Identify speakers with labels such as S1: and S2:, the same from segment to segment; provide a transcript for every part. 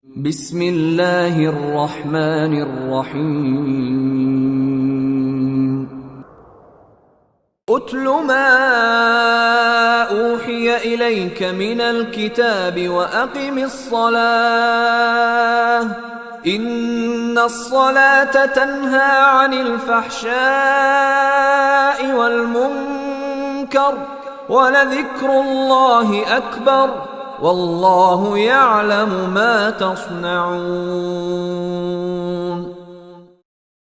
S1: بسم الله الرحمن الرحيم أتل ما أوحي إليك من الكتاب وأقم الصلاة إن الصلاة تنهى عن الفحشاء والمنكر ولذكر الله أكبر والله يعلم ما تصنعون.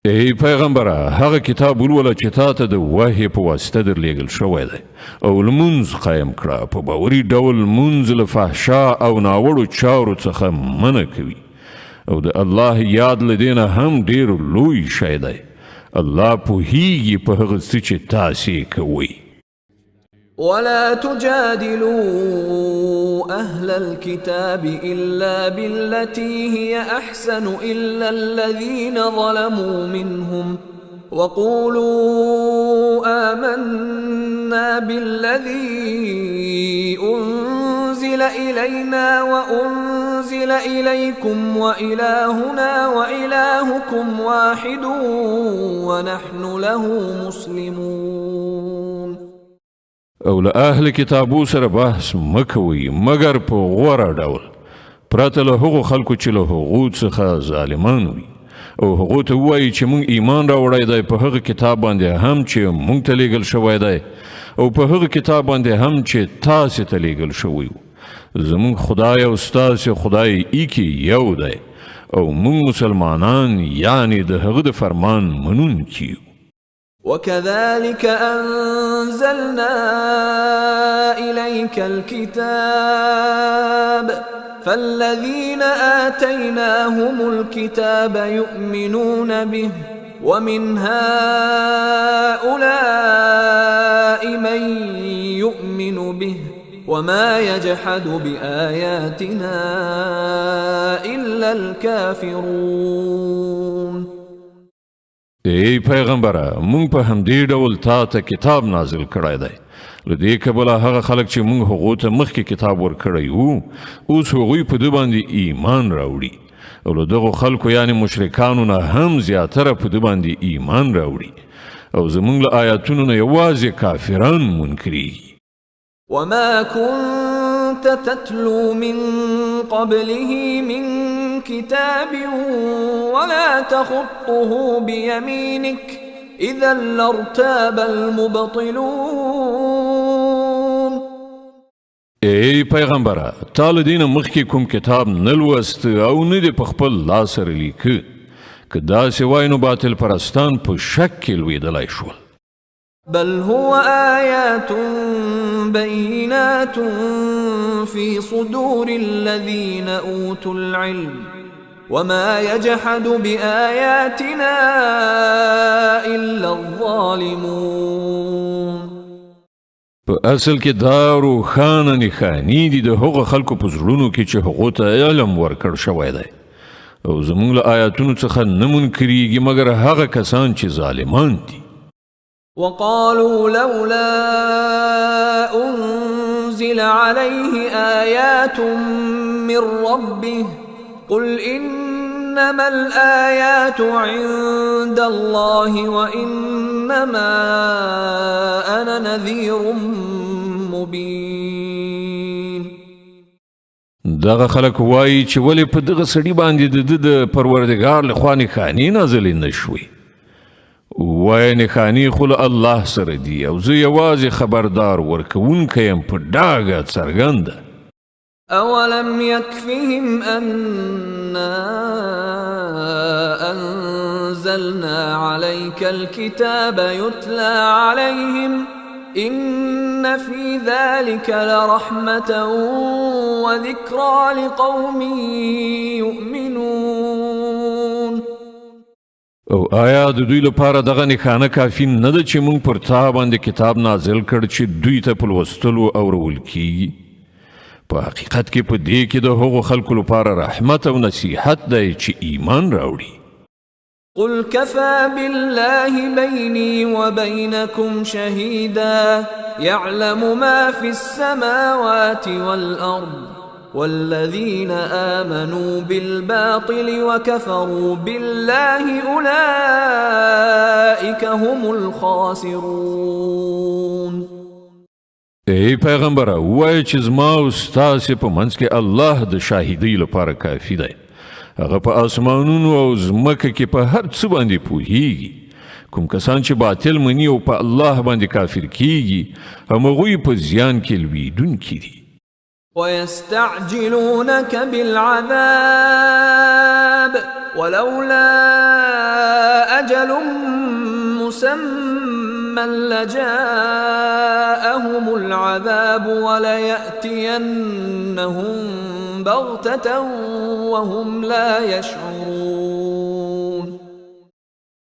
S2: ای پیغمبره هغه کتاب ولوله چې تا ته د وحی په واسطه درلیږل شوی دی او لمونځ قایم کړه په باوري ډول لمونځ له فحشا او ناوړو چارو څخه منع کوي او د الله یاد له دې نه هم ډېر لوی شی دی. الله پوهیږي په هغه څه چې تاسې کوئ.
S1: ولا تجادلوا أهل الكتاب إلا بالتي هي أحسن إلا الذين ظلموا منهم وقولوا آمنا بالذي أنزل إلينا وأنزل إليكم وإلهنا وإلهكم واحد ونحن له مسلمون.
S2: او له اهل کتابو سره بحث مکوي مګر په غوره ډول پرته له هغو خلکو چې له هغو څخه ظالمان وي او هغو ته ووایي چې موږ ایمان راوړی دی په هغه کتاب باندې هم چې موږ ته لیږل شوی دی او په هغه کتاب باندې هم چې تاسې ته لیږل شوی و. زموږ خدای او ستاسې خدای ایکي یو دی او موږ مسلمانان یعنی د هغه د فرمان منونکي یو.
S1: وكذلك أنزلنا إليك الكتاب فالذين آتيناهم الكتاب يؤمنون به ومن هؤلاء من يؤمن به وما يجحد بآياتنا إلا الكافرون.
S2: ای پیغمبره مونږ په همدې ډول تا ته کتاب نازل کړی دی له دې کبله هغه خلک چې مونږ هغو ته مخکې کتاب ورکړی وو اوس هغوی په ده باندې ایمان راوړي او له دغو خلکو یعنې مشرکانو نه هم زیاتره په ده باندې ایمان راوړي او زمونږ له آیاتونو نه یوازې کافران منکریږي.
S1: وما كنت تتلو من قبله من كتاب ولا تخطه بيمينك إذا لارتاب المبطلون.
S2: ای پیغمبره تا له دې نه مخکې کوم کتاب نه لوست او نه دې په خپل لاس سره لیکه که داسې وای نو باطل پرستان په شک کې لوېدلی شول.
S1: بل هو آيات بينات في صدور الذين أوتوا العلم وما يجحد بآياتنا إلا الظالمون.
S2: په اصل کې دا روښانه نښانې دي د هغو خلکو په زړونو کې چې هغو ته علم ورکړ شوی دی او زموږ له آیاتونو څخه نه منکریږي مګر هغه کسان چې ظالمان دي.
S1: وقالوا لولا أنزل عليه آيات من ربه قل إنما الآيات عند الله وإنما أنا نذير مبين.
S2: دغه خلک وایي چې ولې په دغه سړي باندې د پروردګار لخوا نښانې نازلې نه شوې. وای نښانې خو له الله سره دي او زه یوازې خبردار ورکوونکی یم په ډاګه څرګنده.
S1: أولم يكفهم أنا أنزلنا عليك الكتاب يتلى عليهم إن في ذلك لرحمة وذكرى لقوم يؤمنون.
S2: او آیا د دوی لپاره دغه نښانه کافي نه ده چې موږ پر تا باندې کتاب نازل کړ چې دوی ته په لوستلو اورول کیږي؟ په حقیقت کې په دې کې د هغو خلکو لپاره رحمت او نصیحت دی چې ایمان راوړي.
S1: قل كفى بالله بيني وبينكم شهيدا يعلم ما في السماوات والأرض والذين آمنوا بالباطل وكفروا بالله أولئك هم الخاسرون.
S2: ای پیغمبره وای چې زما او ستاسې په منځ کې الله د شاهدۍ لپاره کافي دی. هغه په آسمانونو او ځمکه کې په هر څه باندې پوهیږي. کوم کسان چې باطل مني او په الله باندې کافر کیږي همغوی په زیان کې لویدونکي دي.
S1: ويستعجلونك بالعذاب ولولا أجل مسمى لجاءهم العذاب وليأتينهم بغتة وهم لا يشعرون.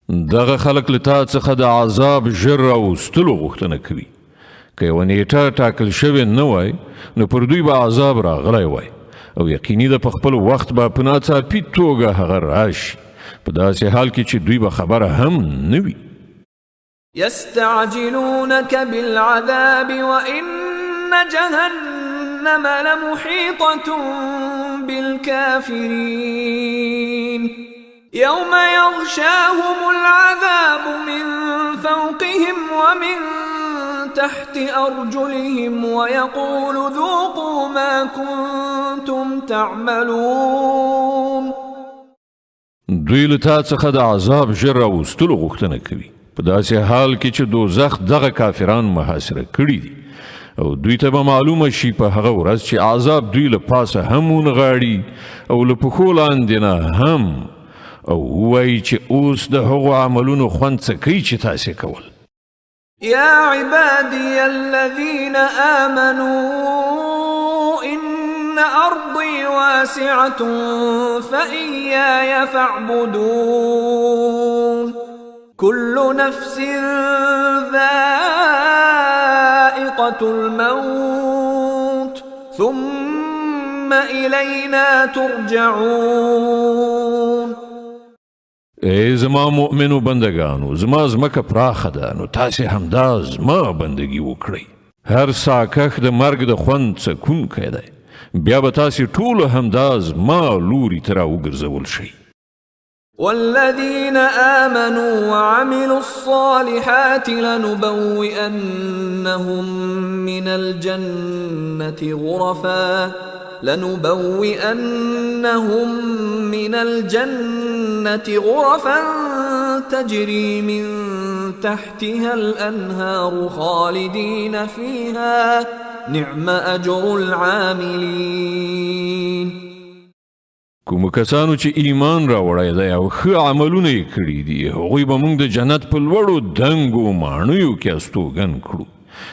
S2: دغه خلق لتا څخه د عذاب ژر راوستلو غوښتنه کوي. که یوه نیټه ټاکل شوې نه وای نو پر دوی به عذاب راغلی وای او یقیني ده په خپل وخت به په ناڅاپي توګه هغه راشي په داسې حال کې چې دوی به خبره هم نه وي.
S1: يستعجلونك بالعذاب وإن جهنم لمحيطة بالكافرين يوم يغشاهم العذاب من فوقهم ومن تحت أرجلهم ويقول ذوقوا ما كنتم تعملون.
S2: دوی له تا څخه د عذاب ژر راوستلو غوښتنه کوي په داسې حال کې چې دوزخ دغه کافران محاصره کړي دي او دوی ته به معلومه شي په هغه ورځ چې عذاب دوی له پاسه هم ونغاړي او له پښو لاندې نه هم او وایي چې اوس د هغو عملونو خوند څه کوي چې تاسې کول.
S1: يا عبادي الذين آمنوا إن أرضي واسعة فإياي فاعبدون. كل نفس ذائقة الموت ثم إلينا ترجعون.
S2: ای زما مؤمنو بندگانو زما ځمکه پراخه ده نو تاسې همدا زما بندگی وکړئ. هر ساکښ د مرګ د خوند څکونکی دی بیا به تاسې ټول همدا زما لوري ته راوګرځول شئ.
S1: والذين آمنوا وعملوا الصالحات لنبوئنهم من الجنة غرفا تجري من تحتها الأنهار خالدين فيها نعم أجر العاملين.
S2: کوم کسانو چې ایمان راوړی دی او ښه عملونه یې کړي دي هغوی به موږ د جنت په لوړو دنګو ماڼیو کې استوګن کړو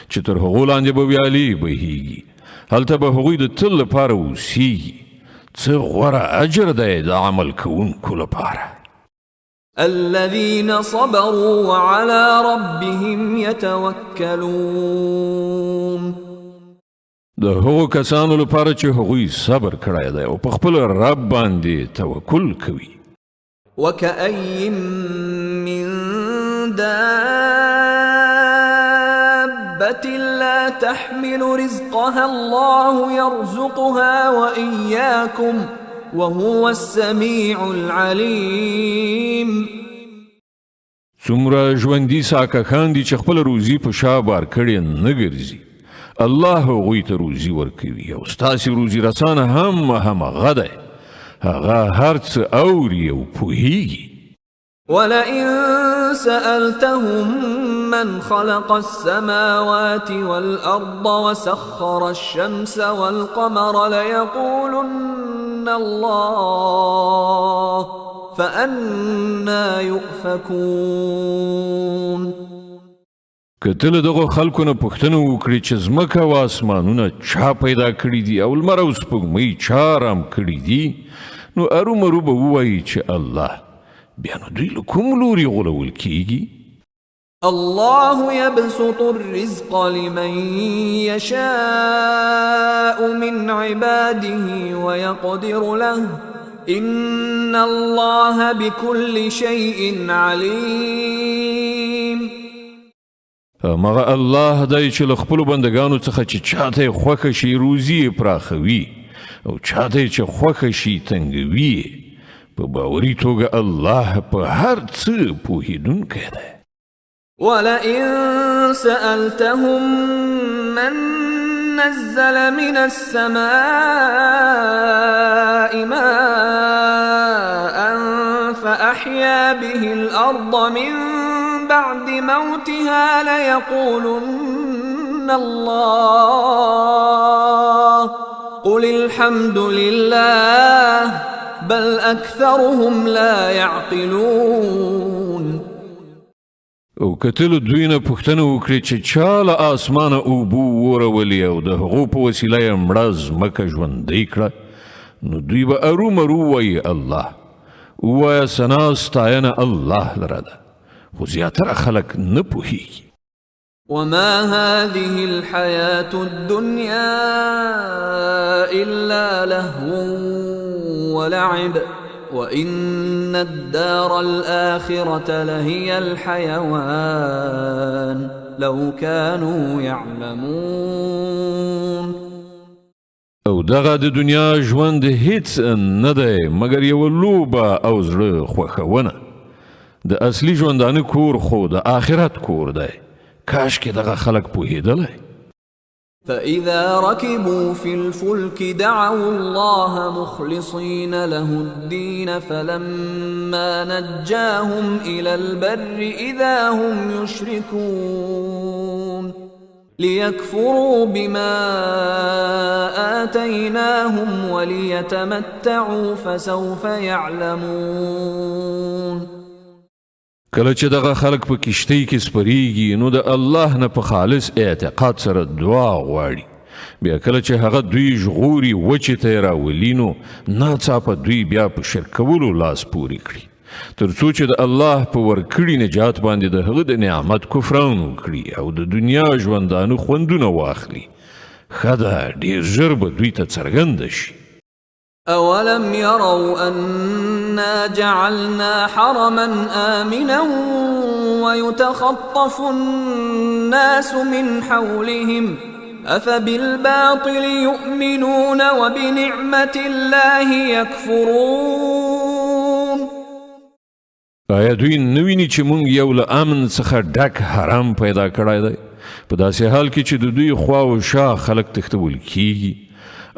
S2: چې تر هغو لاندې به ویالې بهیږي. هلته به هغوی د تل لپاره اوسیږي. څه غوره اجر دی د عمل کوونکو لپاره.
S1: الذين صبروا وعلى ربهم يتوكلون.
S2: د هغو کسانو لپاره چې هغوی صبر کړی دی او په خپل رب باندې توکل کوي.
S1: وكأي من دابة لا تحمل رزقها الله يرزقها وإياكم وهو السميع العليم.
S2: څومره ژوندي ساکښان دي چې خپل روزي په شا بار کړې نه ګرځي. الله هغوی ته روزي ورکوي او ستاسې روزي رسانه هم همغه دی. هغه هر څه اوري او پوهیږي.
S1: ولئن سألتهم من خلق السماوات والأرض وسخر الشمس والقمر ليقولن الله فأنا يؤفكون.
S2: که ته له دغو خلکو نه پوښتنه وکړې چې ځمکه او اسمانونه چا پیدا کړي دي او لمر او سپوږمۍ چا رام کړي دي نو ارومرو به ووایي چې الله. بیا نو دوی له کوم لوري غولول کیږي؟
S1: الله يبسط الرزق لمن يشاء من عباده ويقدر له إن الله بكل شيء عليم.
S2: مغه الله دای چې له خپلو بندگانو څخه چې چاته خوښه شي روزي پراخوي او چاته چې خوښه شي تنګوي په باوري توګه الله په هر څه پوهېدونکی دی.
S1: ولئن سألتهم من نزل من السماء ماء فأحيا به الأرض من بعد موتها ليقولن الله قل الحمد لله بل أكثرهم لا يعقلون.
S2: او کتلو دوی نه پوښتنه وکړي چې چا له اسمانه اوبو ورولي او د هغو په وسیله یې مړه ځمکه ژوندۍ کړه، نو دوی به ارومرو وایي الله. ووایه ثنا ستاینه الله لره ده، خو زیاتره خلک نه پوهېږي.
S1: وما هذه الحياة الدنيا إلا لهو ولعب وإن الدار الآخرة لهي الحيوان لو كانوا يعلمون.
S2: او دغه د دنیا ژوند هیڅ نه دی مګر یوه لوبه او زړه خوښونه. د اصلي ژوندانه کور خو د آخرت کور دی. کاشکې دغه خلک پوهېدلی.
S1: فإذا ركبوا في الفلك دعوا الله مخلصين له الدين فلما نجاهم إلى البر إذا هم يشركون ليكفروا بما آتيناهم وليتمتعوا فسوف يعلمون.
S2: کله چې دغه خلک په کشتۍ کې سپریږي نو د الله نه په خالص اعتقاد سره دعا غواړي. بیا کله چې هغه دوی ژغوري وچې ته یې راولي نو ناڅاپه دوی بیا په شرک کولو لاس پورې کړي تر څو چې د الله په ورکړي نجات باندې د هغه د نعمت کفران وکړي او د دنیا ژوندانه خوندونه واخلي. ښه ده ډېر ژر به دوی ته څرګنده شي.
S1: أولم يروا أنا جعلنا حرما آمنا ويتخطف الناس من حولهم أفبالباطل يؤمنون وبنعمة الله يكفرون.
S2: آیا دوی نویني چې مونږ یو له امن څخه ډک حرام پیدا کړی دی په داسې حال کې چې د دوی خوا او شا خلک تښتول کیږي؟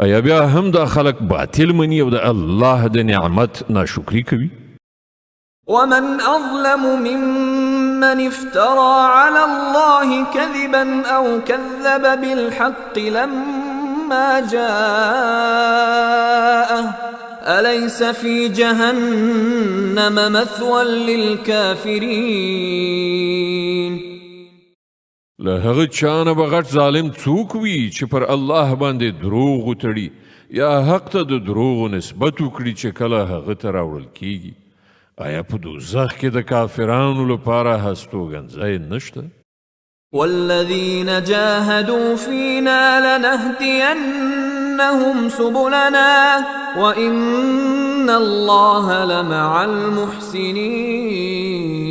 S2: آیا بیا هم دا خلق باطل منی او دا الله د نعمت ناشکری کوي؟
S1: ومن أظلم ممن افترى على الله كذبا أو كذب بالحق لما جاءه أليس في جهنم مثوى للكافرين.
S2: له هغه چانه به غټ ظالم څوک وي چې پر الله باندې دروغ وتړي یا حق ته د دروغو نسبت وکړي چې کله هغه ته راوړل کیږي. آیا په دوزخ کې د کافرانو لپاره هستوګنځی نشته؟
S1: والذين جاهدوا فينا لنهدينهم سبلنا وإن الله لمع المحسنين.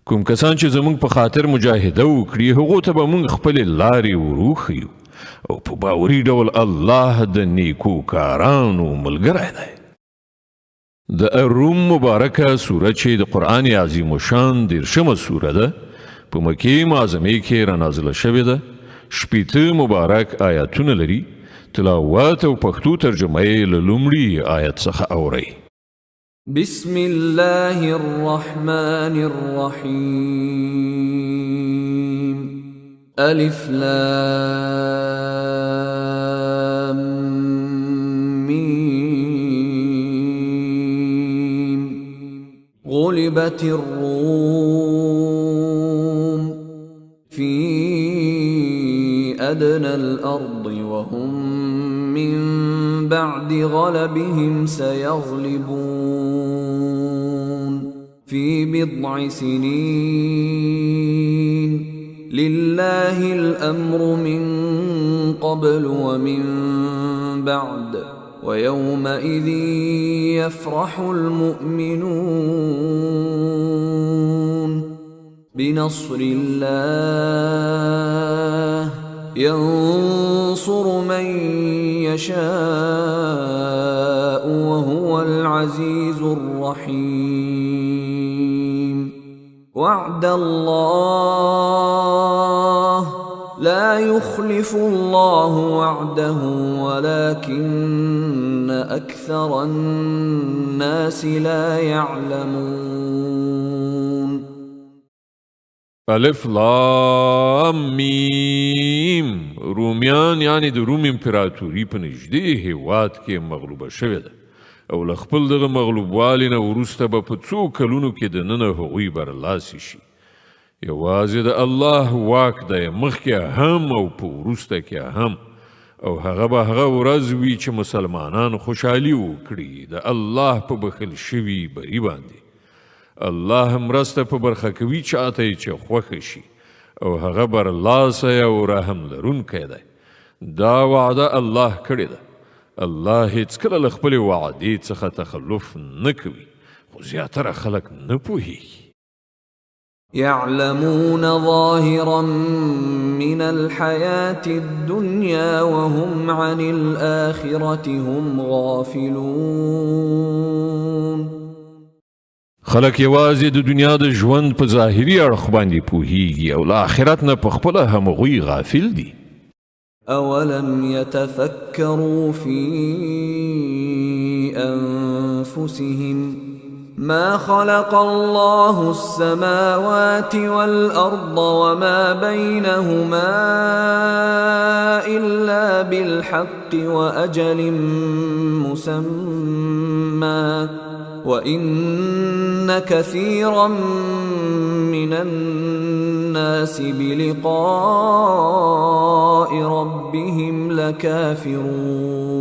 S2: کوم کسان چې زمونږ په خاطر مجاهده وکړي هغو ته به مونږ خپلې لارې وروښیو او په باوري ډول الله د نیکو کارانو ملګری دی. د الروم مبارکه سوره چې د قرآن عظیم الشان 13مه سوره ده په مکې معظمې کې رانازله شوې ده. 80 مبارک آیاتونه لري. تلاوت او پښتو ترجمه یې له لومړي آیت څخه اورئ.
S1: بسم الله الرحمن الرحيم ألف لام ميم غلبت الروم في أدنى الأرض وهم من بعد غلبهم سيغلبون في بضع سنين لله الأمر من قبل ومن بعد ويومئذ يفرح المؤمنون بنصر الله ينصر من يشاء وهو العزيز الرحيم وعد الله لا يخلف الله وعده ولكن أكثر الناس لا يعلمون
S2: الف لام میم رومیان یعنی د روم امپراتوري په نږدې هیواد کې مغلوبه شوې ده او له خپل دغه مغلوبوالي نه وروسته به په څو کلونو کې دننه هغوی برلاسي شي یوازې د الله واک دی مخکې هم او په وروسته کې هم او هغه به هغه ورځ وي چې مسلمانان خوشحالي وکړي د الله په بخښل شوي بري باندې الله مرسته په برخه کوي چاته چې خوښه شي او هغه برلاسه او رحم لرونکی دی دا وعده الله کړې ده الله هیڅکله له خپلې وعدې څخه تخلف نه کوي خو زیاتره خلک نه پوهیږي
S1: يعلمون ظاهرا من الحياة الدنيا وهم عن الآخرة هم غافلون
S2: خلک یوازې د دنیا د ژوند په ظاهري اړخ باندې پوهیږي او له آخرت نه په خپله همغوی غافل دي
S1: أولم يتفكروا في أنفسهم ما خلق الله السماوات والأرض وما بينهما إلا بالحق وأجل مسمى وإن كثيرا من الناس بلقاء ربهم لكافرون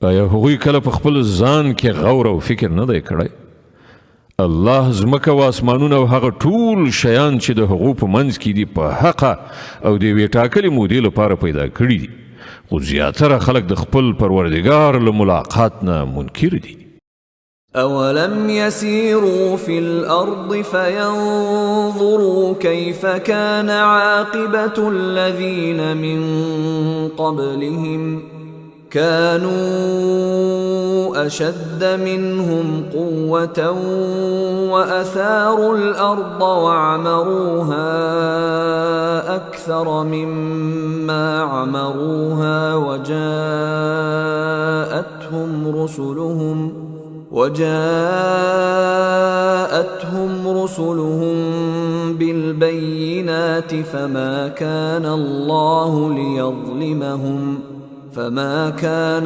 S2: آیا هغوی کله په خپل ځان کې غور او فکر نه دی کړی الله ځمکه و اسمانونه او هغه ټول شیان چې د هغو په منځ کې دي په حقه او د یوې ټاکلې مودې لپاره پیدا کړي دي خو زیاتره خلک د خپل پروردګار له ملاقات نه منکر دي
S1: أولم يسيروا في الأرض فينظروا كيف كان عاقبة الذين من قبلهم كانوا أشد منهم قوة وأثاروا الأرض وعمروها أكثر مما عمروها وجاءتهم رسلهم بالبينات فما كان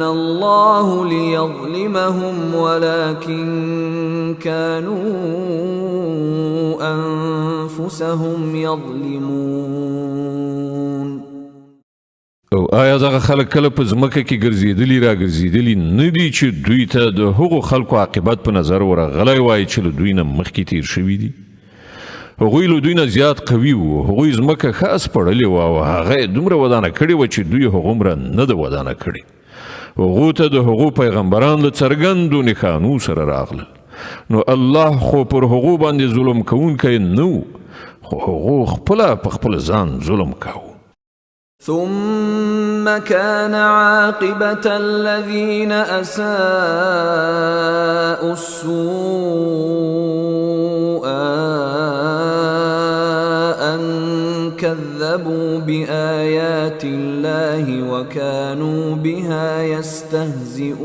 S1: الله ليظلمهم ولكن كانوا أنفسهم يظلمون
S2: او آیا دغه خلک کله په ځمکه کې ګرځېدلي را ګرځېدلي نه دي چې دوی ته د هغو خلکو عاقبت په نظر ورغلی وای چې له دوی نه مخکې تیر شوي دي هغوی له دوی نه زیات قوي وو هغوی ځمکه ښه سپړلې وه او هغه یې دومره ودانه کړې وه چې دوی هغومره نه ده ودانه کړې هغو ته د هغو پیغمبران له څرګندو نښانو سره راغلل نو الله خو پر هغو باندې ظلم کوونکی نه و خو هغو خپله په خپل ځان ظلم کاوه
S1: ثم كان عاقبة الذين أساءوا السوء أن كذبوا بآيات الله وكانوا بها يستهزئون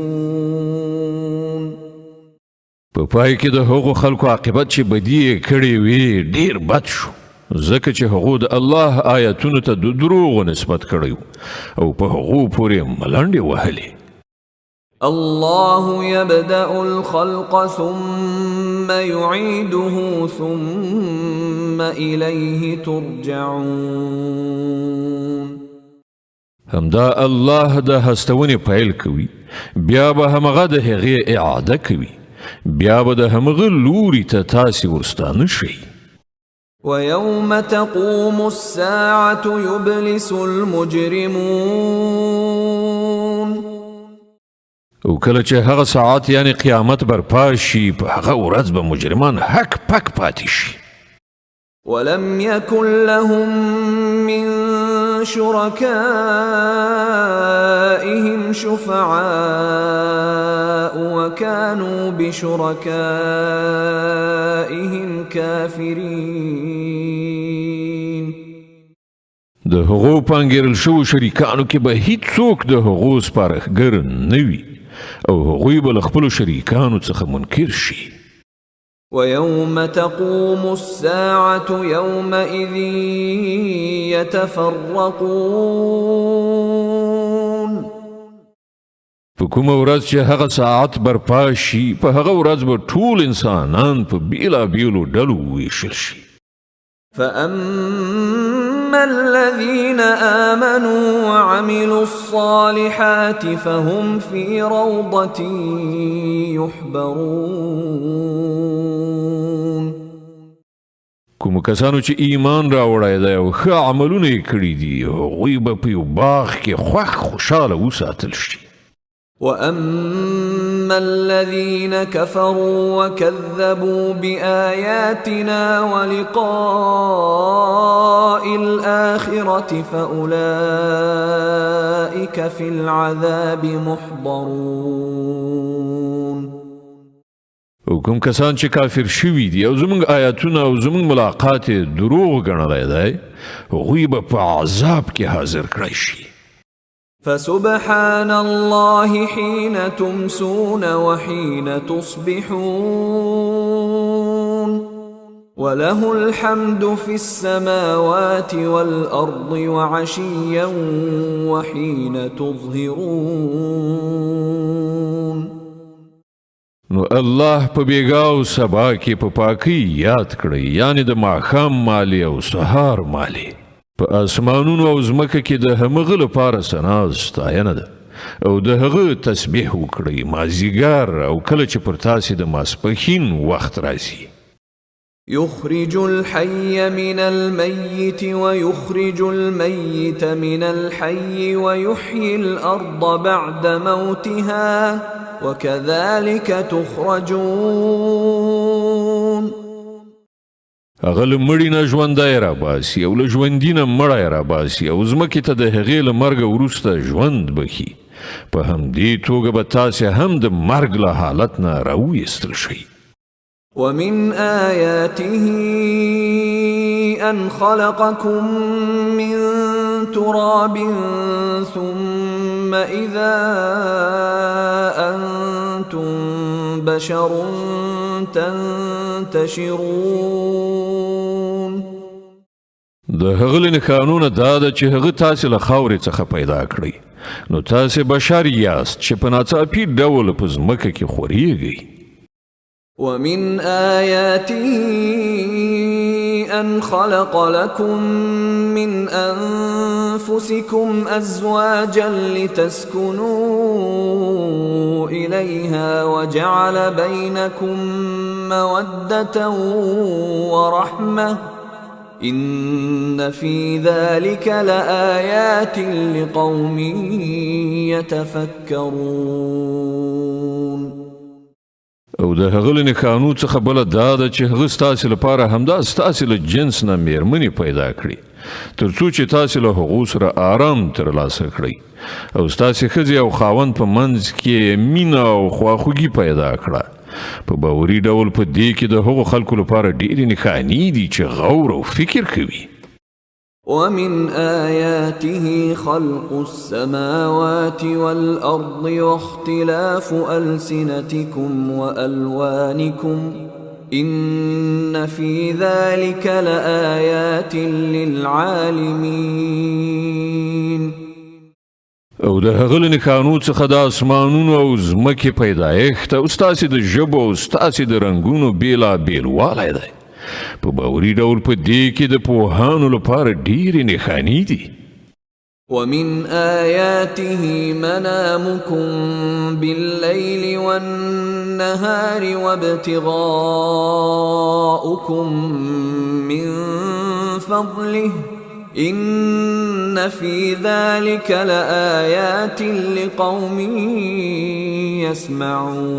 S2: په پای کې د هغو خلکو عاقبت چې بدی یې کړې وي ډیر بد شو ځکه چې هغو د الله آیاتونو ته د دروغو نسبت کړی او په هغو پورې ملنډې وهلې
S1: الله يبدأ الخلق ثم يعيده ثم إليه ترجعون
S2: همدا الله د هستونې پیل کوي بیا به همغه د هغې اعاده کوي بیا به د همغه لوري ته تاسې ورستانه شئ
S1: ويوم تقوم الساعة يبلس المجرمون
S2: او کله چې هغه ساعت یعنی قیامت برپا شي په هغه ورځ به مجرمان حق پک پاتې شي
S1: ولم يكن لهم من شركائهم شفعاء وكانوا بشركائهم كافرين.
S2: د هغو پانګیرل شو شریکانو کې به هیڅوک د هغو سپارښتګر نه وي او هغوی به له خپلو شریکانو څخه منکر شي.
S1: ويوم تقوم الساعة يومئذ يتفرقون.
S2: په کومه ورځ چې هغه ساعت برپا شي په هغه ورځ به ټول انسانان په بیلابیلو ډلو ویشل شي.
S1: فأما الذين آمنوا وعملوا الصالحات فهم في روضة يحبرون.
S2: کوم کسانو چې ایمان راوړی دی او ښه عملونه یې کړي دي هغوی به په یو باغ کې خوشحاله وساتل شي.
S1: وأما الذين كفروا وكذبوا بآياتنا ولقاء الآخرة فأولئك في العذاب محضرون.
S2: او کوم کسان چې کافر شوي دي او زموږ آیاتونه او زموږ ملاقات دروغ ګڼلی دی هغوی به په عذاب کې حاضر کړی شي.
S1: فسبحان الله حين تمسون وحين تصبحون وله الحمد في السماوات والأرض وعشيا وحين تظهرون.
S2: نو الله په بیګا او سبا کې په پاکي یاد کړی یعنی د ماښام مالی او سهار مالی. په اسمانونو او ځمکه کې د همغه لپاره ثنا ستاینه ده او د هغه تسبیح وکړئ مازیګر او کله چې پر تاسې د ماسپښین وخت راځي.
S1: يخرج الحي من الميت ويخرج الميت من الحي ويحيي الأرض بعد موتها وكذلك تخرجون.
S2: هغه له مړي نه ژوندی راباسي او له ژوندي نه مړی راباسي او ځمکې ته د هغې له مرګه وروسته ژوند بخي. په همدې توګه به تاسې هم د مرګ له حالت نه راویستل شئ.
S1: ومن آياته أن خلقكم من تراب ثم إذا أنتم بشر تنتشرون.
S2: د هغه له نښانونه دا ده چې هغه تاسې له خاورې څخه پیدا کړئ نو تاسې بشر یاست چې په ناڅاپي ډول په ځمکه کې خورېږئ.
S1: ومن آياته أن خلق لكم من أنفسكم أزواجا لتسكنوا إليها وجعل بينكم مودة ورحمة إن في ذلك لآيات لقوم يتفكرون.
S2: او د هغه له نښانو څخه بله دا ده چې هغه ستاسې لپاره همدا ستاسې له جنس نه میرمنې پیدا کړي تر څو چې تاسې له هغو سره آرام ترلاسه کړئ او ستاسې ښځې او خاوند په منځ کې مینه او خواخوږي پیدا کړه. په باوري ډول په دې کې د هغو خلکو لپاره ډېرې نښانې دي چې غور او فکر کوي.
S1: ومن آياته خلق السماوات والأرض واختلاف ألسنتكم وألوانكم إن في ذلك لآيات للعالمين.
S2: او د هغه له نښانو څخه د اسمانونو او ځمکې پیدایښت او ستاسې د ژبو او ستاسې د رنګونو بېلابېل والی دی. په باوري ډول په دې کې د پوهانو لپاره ډېرې نښانې دي.
S1: ومن آياته منامكم بالليل والنهار وابتغاؤكم من فضله إن في ذلك لآيات لقوم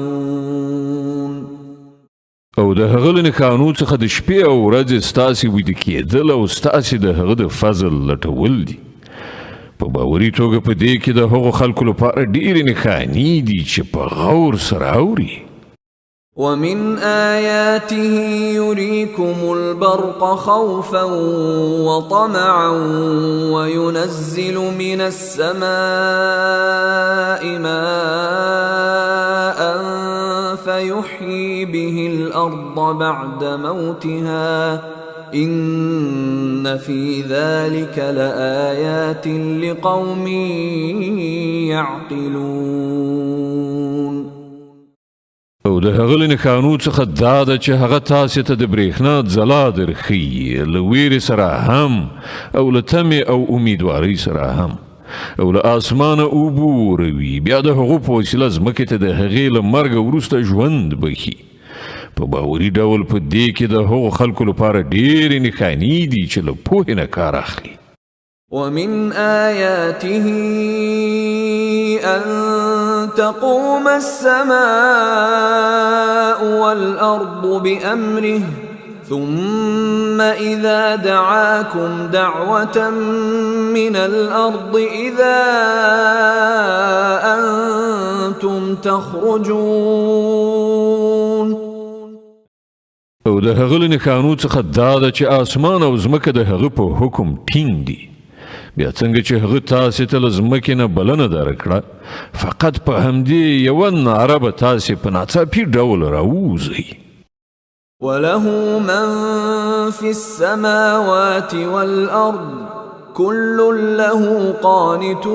S1: يسمعون.
S2: او د هغه له نښانو څخه د شپې او ورځې ستاسې ویده کېدل او ستاسې د هغه د فضل لټول دي. په باوري توګه په دې کې د هغو خلکو لپاره ډېرې نښانې دي چې په غور سره اوري.
S1: ومن آياته يريكم البرق خوفا وطمعا وينزل من السماء ماء فيحيي به الأرض بعد موتها إن في ذلك لآيات لقوم يعقلون.
S2: او د هغه له نښانو څخه دا ده چې هغه تاسې ته د برېښنا ځلا درښیي، له ویرې سره هم او له تمې او امیدوارۍ سره هم، او له اسمانه اوبه وروي، بیا د هغو په وسیله ځمکې ته د هغې له مرګه وروسته ژوند بښي. په باوري ډول په دې کې د هغو خلکو لپاره ډېرې نښانې دي چې له پوهې نه کار اخلي.
S1: ومن آياته أن تقوم السماء والأرض بأمره ثم إذا دعاكم دعوة من الأرض إذا أنتم تخرجون.
S2: او د هغه له نښانو څخه دا ده چې اسمان او ځمکه د هغه په حکم ټینګ دي. بیا څنګه چې هغه تاسې ته له ځمکې نه بلنه درکړه، فقط په همدې یوه ناره به تاسې په ناڅاپي ډول راووځئ.
S1: وله من في السماوات والأرض كل له قانتون.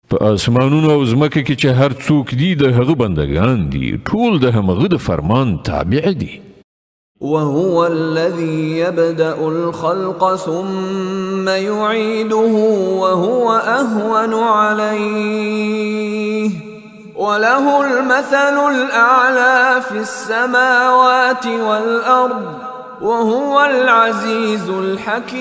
S2: په اسمانونو او ځمکه کې چې هر څوک دي د هغه بندګان دي، ټول د همغه د فرمان تابع دي.
S1: وهو الذي يبدأ الخلق ثم يعيده وهو أهون عليه وله المثل الأعلى في السماوات والأرض وهو العزيز الحكيم.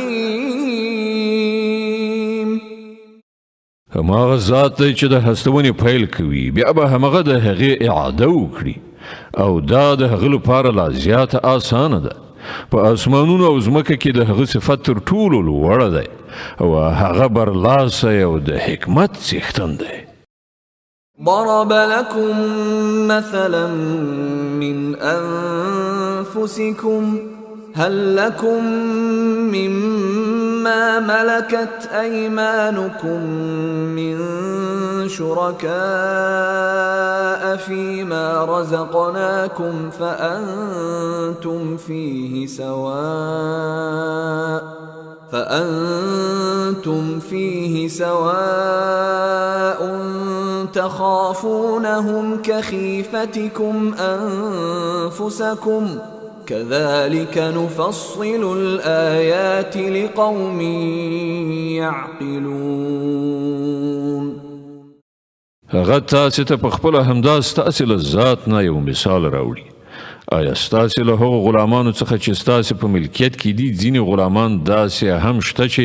S2: هماغه ذات دی چې د هستونې پیل کوي، بیا به همغه د هغې اعاده وکړي، او دا د هغه لپاره لا زیاته آسانه ده. په اسمانونو او ځمکه کې د هغه صفت تر ټولو لوړه دی، او هغه برلاسه او د حکمت څښتن دی.
S1: ضرب لكم مثلا من أنفسكم هل لكم مما ملكت أيمانكم من شركاء فيما رزقناكم فأنتم فيه سواء تخافونهم كخيفتكم أنفسكم كذلك نفصل الآيات لقوم يعقلون.
S2: هغه تاسې ته په خپله همدا ستاسې له ذات نه یو مثال راوړي. آیا ستاسې له هغو غلامانو څخه چې ستاسې په ملکیت کې دي ځینې غلامان داسې هم شته چې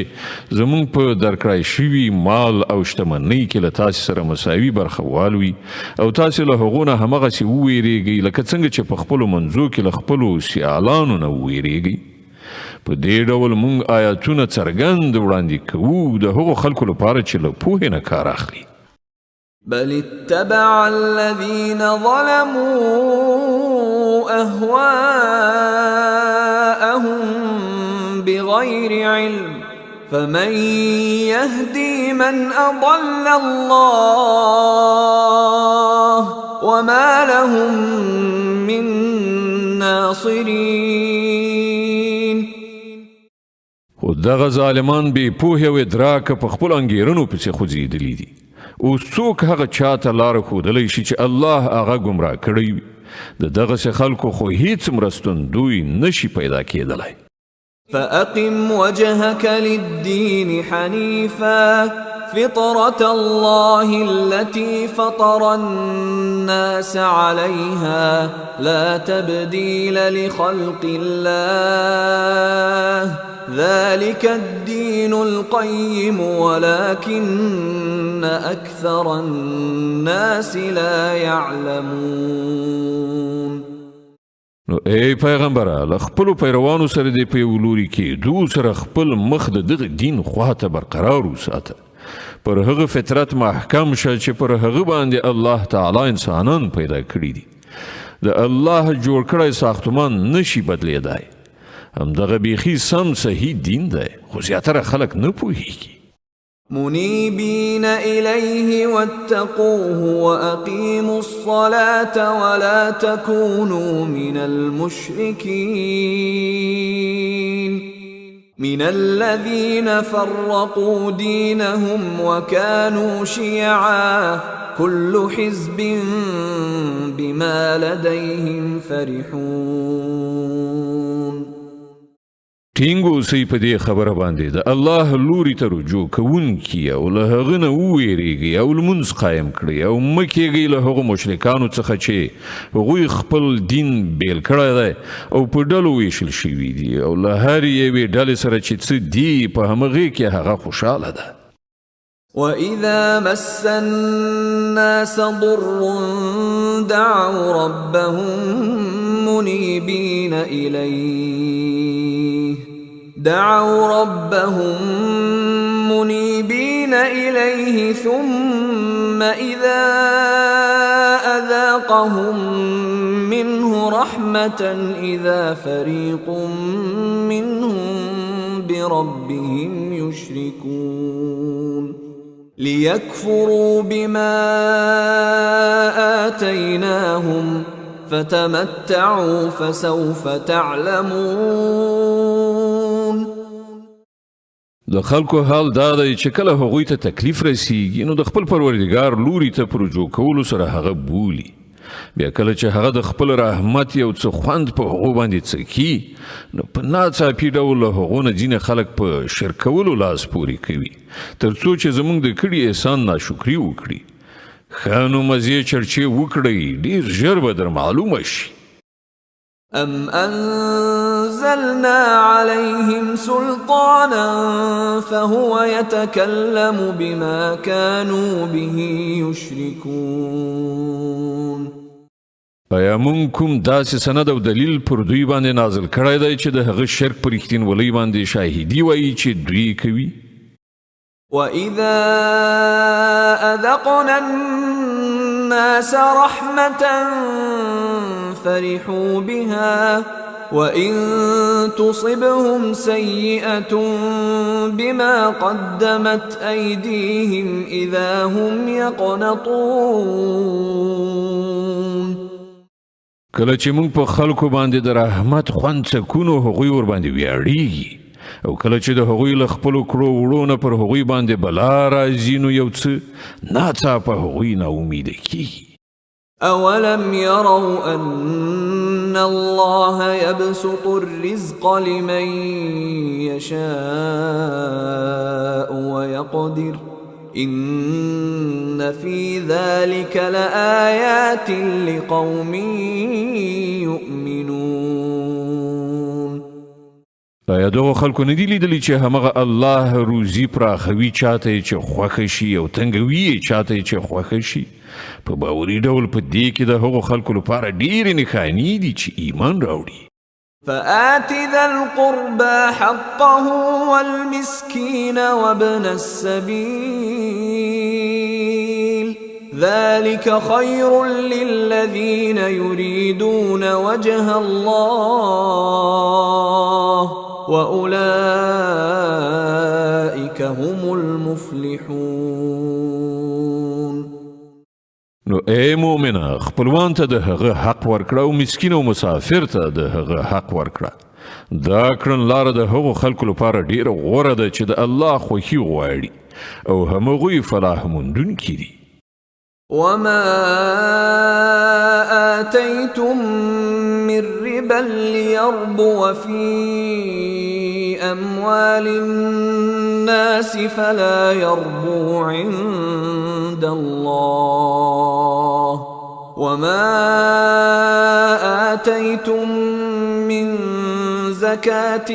S2: زموږ په درکړای شوي مال او شتمنۍ کې له تاسې سره مساوي برخوال وي، او تاسې له هغو نه همغسې وویرېږئ لکه څنګه چې په خپلو منځو کې له خپلو سیالانو نه وویرېږئ. په دې ډول موږ آیاتونه څرګند وړاندې کوو د هغو خلکو لپاره چې له پوهې نه کار اخلي.
S1: بل اتبع الذين ظلموا أهواءهم بغير علم فمن يهدي من أضل الله وما لهم من ناصرين.
S2: خو دغه ظالمان بې پوهې او ادراکه په خپلو انګېرنو پسې خوځېدلي دي. اوس څوک هغه چاته لاره ښودلی شي چې الله هغه ګمراه کړی وي؟ د دغسې خلکو خو هیڅ مرستندوی نشي پیدا کېدلی.
S1: فأقم وجهك للدين حنيفا فطرة الله التي فطر الناس عليها لا تبديل لخلق الله ذلك الدين القيم ولكن أكثر الناس لا يعلمون.
S2: نو ای پیغمبره له خپلو پیروانو سره دې په یو لوري کېدو سره خپل مخ د دغه دین خواته برقرار وساته. پر هغه فطرت محکم شه چې پر هغه باندې الله تعالی انسانان پیدا کړي دي. د الله جوړ کړی ساختمان نشي بدلیدای. همدغه بیخي سم صحیح دین دی، خو زیاتره خلک نه پوهیږي.
S1: منيبين إليه واتقوه وأقيموا الصلاة ولا تكونوا من المشركين من الذين فرقوا دينهم وكانوا شيعا كل حزب بما لديهم فرحون.
S2: ټینګ اوسئ په دې خبره باندې د الله لوري ته رجوع کوونکي او له هغه نه وویریږئ او لمونځ قایم کړئ او مه کېږئ له هغو مشرکانو څخه چې هغوی خپل دین بیل کړی دی او په ډلو ویشل شوي دي او له هرې یوې ډلې سره چې څه دي په همغې کې هغه خوشحاله ده.
S1: وَإِذَا مَسَّ النَّاسَ ضُرٌّ دَعَوْا رَبَّهُم مُنِيبِينَ إِلَيْهِ ثُمَّ إِذَا أَذَاقَهُم مِّنْهُ رَحْمَةً إِذَا فَرِيقٌ مِّنْهُم بِرَبِّهِمْ يُشْرِكُونَ لِيَكْفُرُوا بِمَا آتَيْنَاهُمْ فتمتعوا فسوف تعلمون.
S2: د خلکو حال دا دی چې کله هغوی ته تکلیف رسیږي نو د خپل پروردګار لوري ته په رجوع کولو سره هغه بولي. بیا کله چې هغه د خپل رحمت یو څه خوند په هغو باندې څکي نو په ناڅاپي ډول له هغو نه ځینې خلک په شرکولو لاس پورې کوي تر څو چې زموږ د کړي احسان ناشکري وکړي. خانو مزې چرچې وکړئ ډیر ژر به در معلومه شي.
S1: أَمْ أَنزَلْنَا عَلَيْهِمْ سُلْطَانًا فَهُوَ يَتَكَلَّمُ بِمَا كَانُوا بِهِ يُشْرِكُونَ.
S2: آیا مونږ کوم داسې سند او دلیل پر دوی باندې نازل کړی دی چې د هغه شرک په رښتینولۍ باندې شاهدي وایي چې دوی کوي؟
S1: وَإِذَا أَذَقْنَا النَّاسَ رَحْمَةً فَرِحُوا بِهَا وَإِن تُصِبْهُمْ سَيِّئَةٌ بِمَا قَدَّمَتْ أَيْدِيهِمْ إِذَا هُمْ يَقْنَطُونَ.
S2: کله چې موږ په خلکو باندې د رحمت خوند څکونو هغوی ور باندې ویاړیږي او کله چې د هغوی له خپلو کړو وړو نه پر هغوی باندې بلا راځي نو یو څه ناڅاپه هغوی ناامیده کیږي.
S1: أَوَلَمْ يَرَوْا أَنَّ اللَّهَ يَبْسُطُ الرِّزْقَ لِمَن يَشَاءُ وَيَقْدِرُ إِنَّ فِي ذَلِكَ لَآيَاتٍ لِقَوْمٍ يُؤْمِنُونَ.
S2: آیا دغه خلکو نه دي لیدلي چې همغه الله روزي پراخوي چاته چې خوښه شي او تنګوي چاته چې خوښه شي؟ په باوري ډول په دې کې د هغو خلکو لپاره ډېرې نښانې دي چې ایمان راوړي.
S1: فآت ذا القربى حقه والمسكين وابن السبيل ذلك خير للذين يريدون وجه الله وأولئك هم المفلحون.
S2: نو اے مومنه خپلوان ته د هغه حق ورکړه او مسکین او مسافر ته د هغه حق ورکړه. دا کړنلاره د هغو خلکو لپاره ډیره غوره ده چې د الله خوښي غواړي او همغوی فلاح موندونکي دي.
S1: وما آتيتم من ربا ليربو في أموال الناس فلا يربو عند الله وما آتيتم من زكاة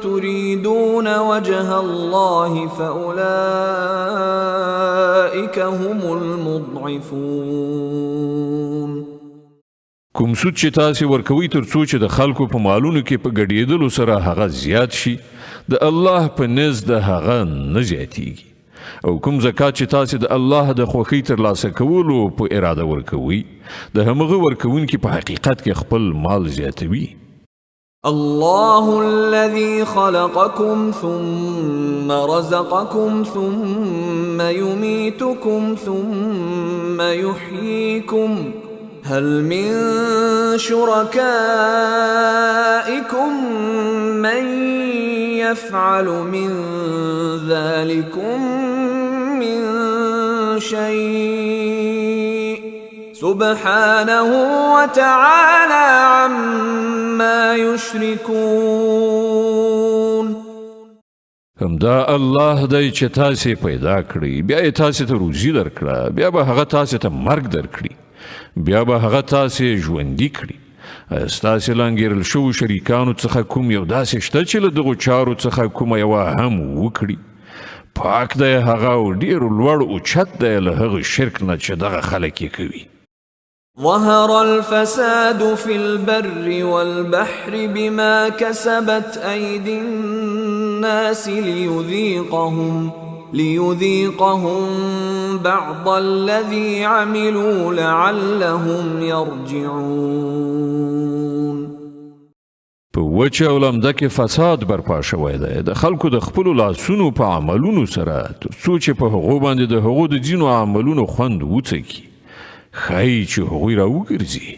S1: تريدون وجه الله فأولئك هم المضعفون.
S2: کوم سود چې تاسې ورکوي تر څو چې د خلکو په مالونو کې په ګډېدلو سره هغه زیات شي د الله په نزد د هغه نه زیاتیږي او کوم زکات چې تاسې د الله د خوښۍ ترلاسه کولو په اراده ورکوي د همغه ورکوونکي په حقیقت کې خپل مال زیاتوي.
S1: الله الذي خلقكم ثم رزقكم ثم يميتكم ثم يحييكم هل من شركائكم من يفعل من ذلكم من شيء سبحانه وتعالى عما يشركون.
S2: همدا الله دی چې تاسې پیدا کړی بیا یې تاسې ته روزي درکړه بیا به هغه تاسې ته مرګ درکړي بیا به هغه تاسې ژوندي کړي. ستاسې لانګیرل شوو شریکانو څخه کوم یو داسې شته چې له دغو چارو څخه کومه یوه هم وکړي؟ پاک دی هغه او ډېر لوړ اوچت دی له هغه شرک نه چې دغه خلک یې کوي.
S1: ظهر الفساد في البر والبحر بما كسبت أيدي الناس ليذيقهم بعض الذي عملوا لعلهم يرجعون.
S2: په وچه او لمده کې فساد برپا شوی دی د خلکو د خپلو لاسونو په عملونو سره تر څو چې په هغو باندې د هغو د ځینو عملونو خوند وڅکي ښایي چې هغوی راوګرځي.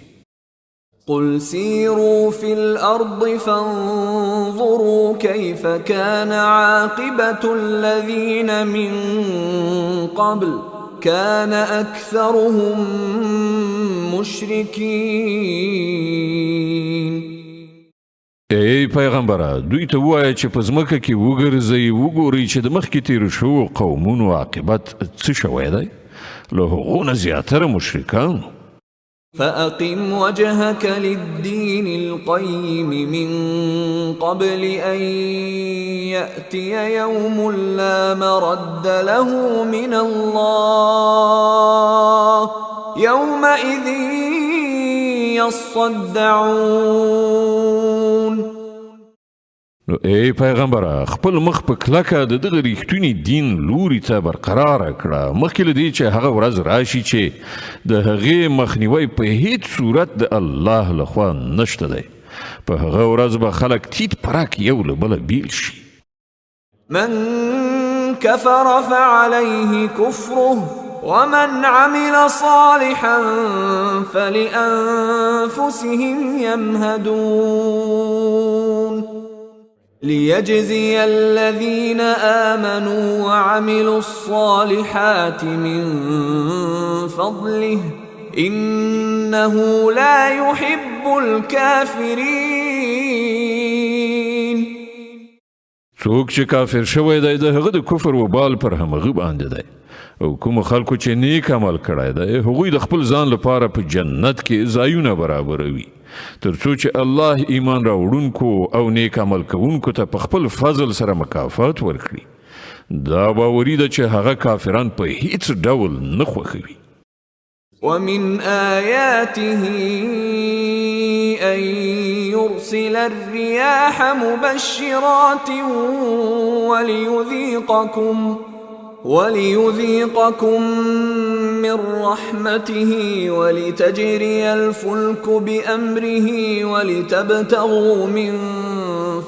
S1: قل سيروا في الأرض فانظروا كيف كان عاقبة الذين من قبل كان أكثرهم مشركين.
S2: ای پیغمبره دوی ته ووایه چې په ځمکه کې وګرځئ وګورئ چې د مخکې تیرو شوو قومونو عاقبت څه شوی دی له هغو نه زیاتره مشرکان.
S1: فأقم وجهك للدين القيم من قبل أن يأتي يوم لا مرد له من الله يومئذ يصدعون.
S2: نو ای پیغمبره خپل مخ په کلکه د دغه ریښتوني دین لوري ته برقراره کړه مخکې له دې چې هغه ورځ راشي چې د هغې مخنیوی په هیڅ صورت د الله لخوا نشته دی. په هغه ورځ به خلک تیت پرک یو له بله بیل شي.
S1: من كفر فعليه كفره ومن عمل صالحا فلأنفسهم يمهدون ليجزي الذين آمنوا وعملوا الصالحات من فضله إنه لا يحب الكافرين.
S2: څوک چې کافر شوی دی د هغه د کفر وبال پر همغه باندې دی او کوم خلکو چې نیک عمل کړی دی هغوی د خپل ځان لپاره په جنت کې ځایونه برابروي تر څو چې الله ایمان راوړونکو او نیک عمل کوونکو ته په خپل فضل سره مکافات ورکړي. دا باوري ده چې هغه کافران په هیڅ ډول نه خوښوي.
S1: ومن آياته أن يرسل الرياح مبشرات وليذيقكم من رحمته ولتجري الفلك بأمره ولتبتغوا من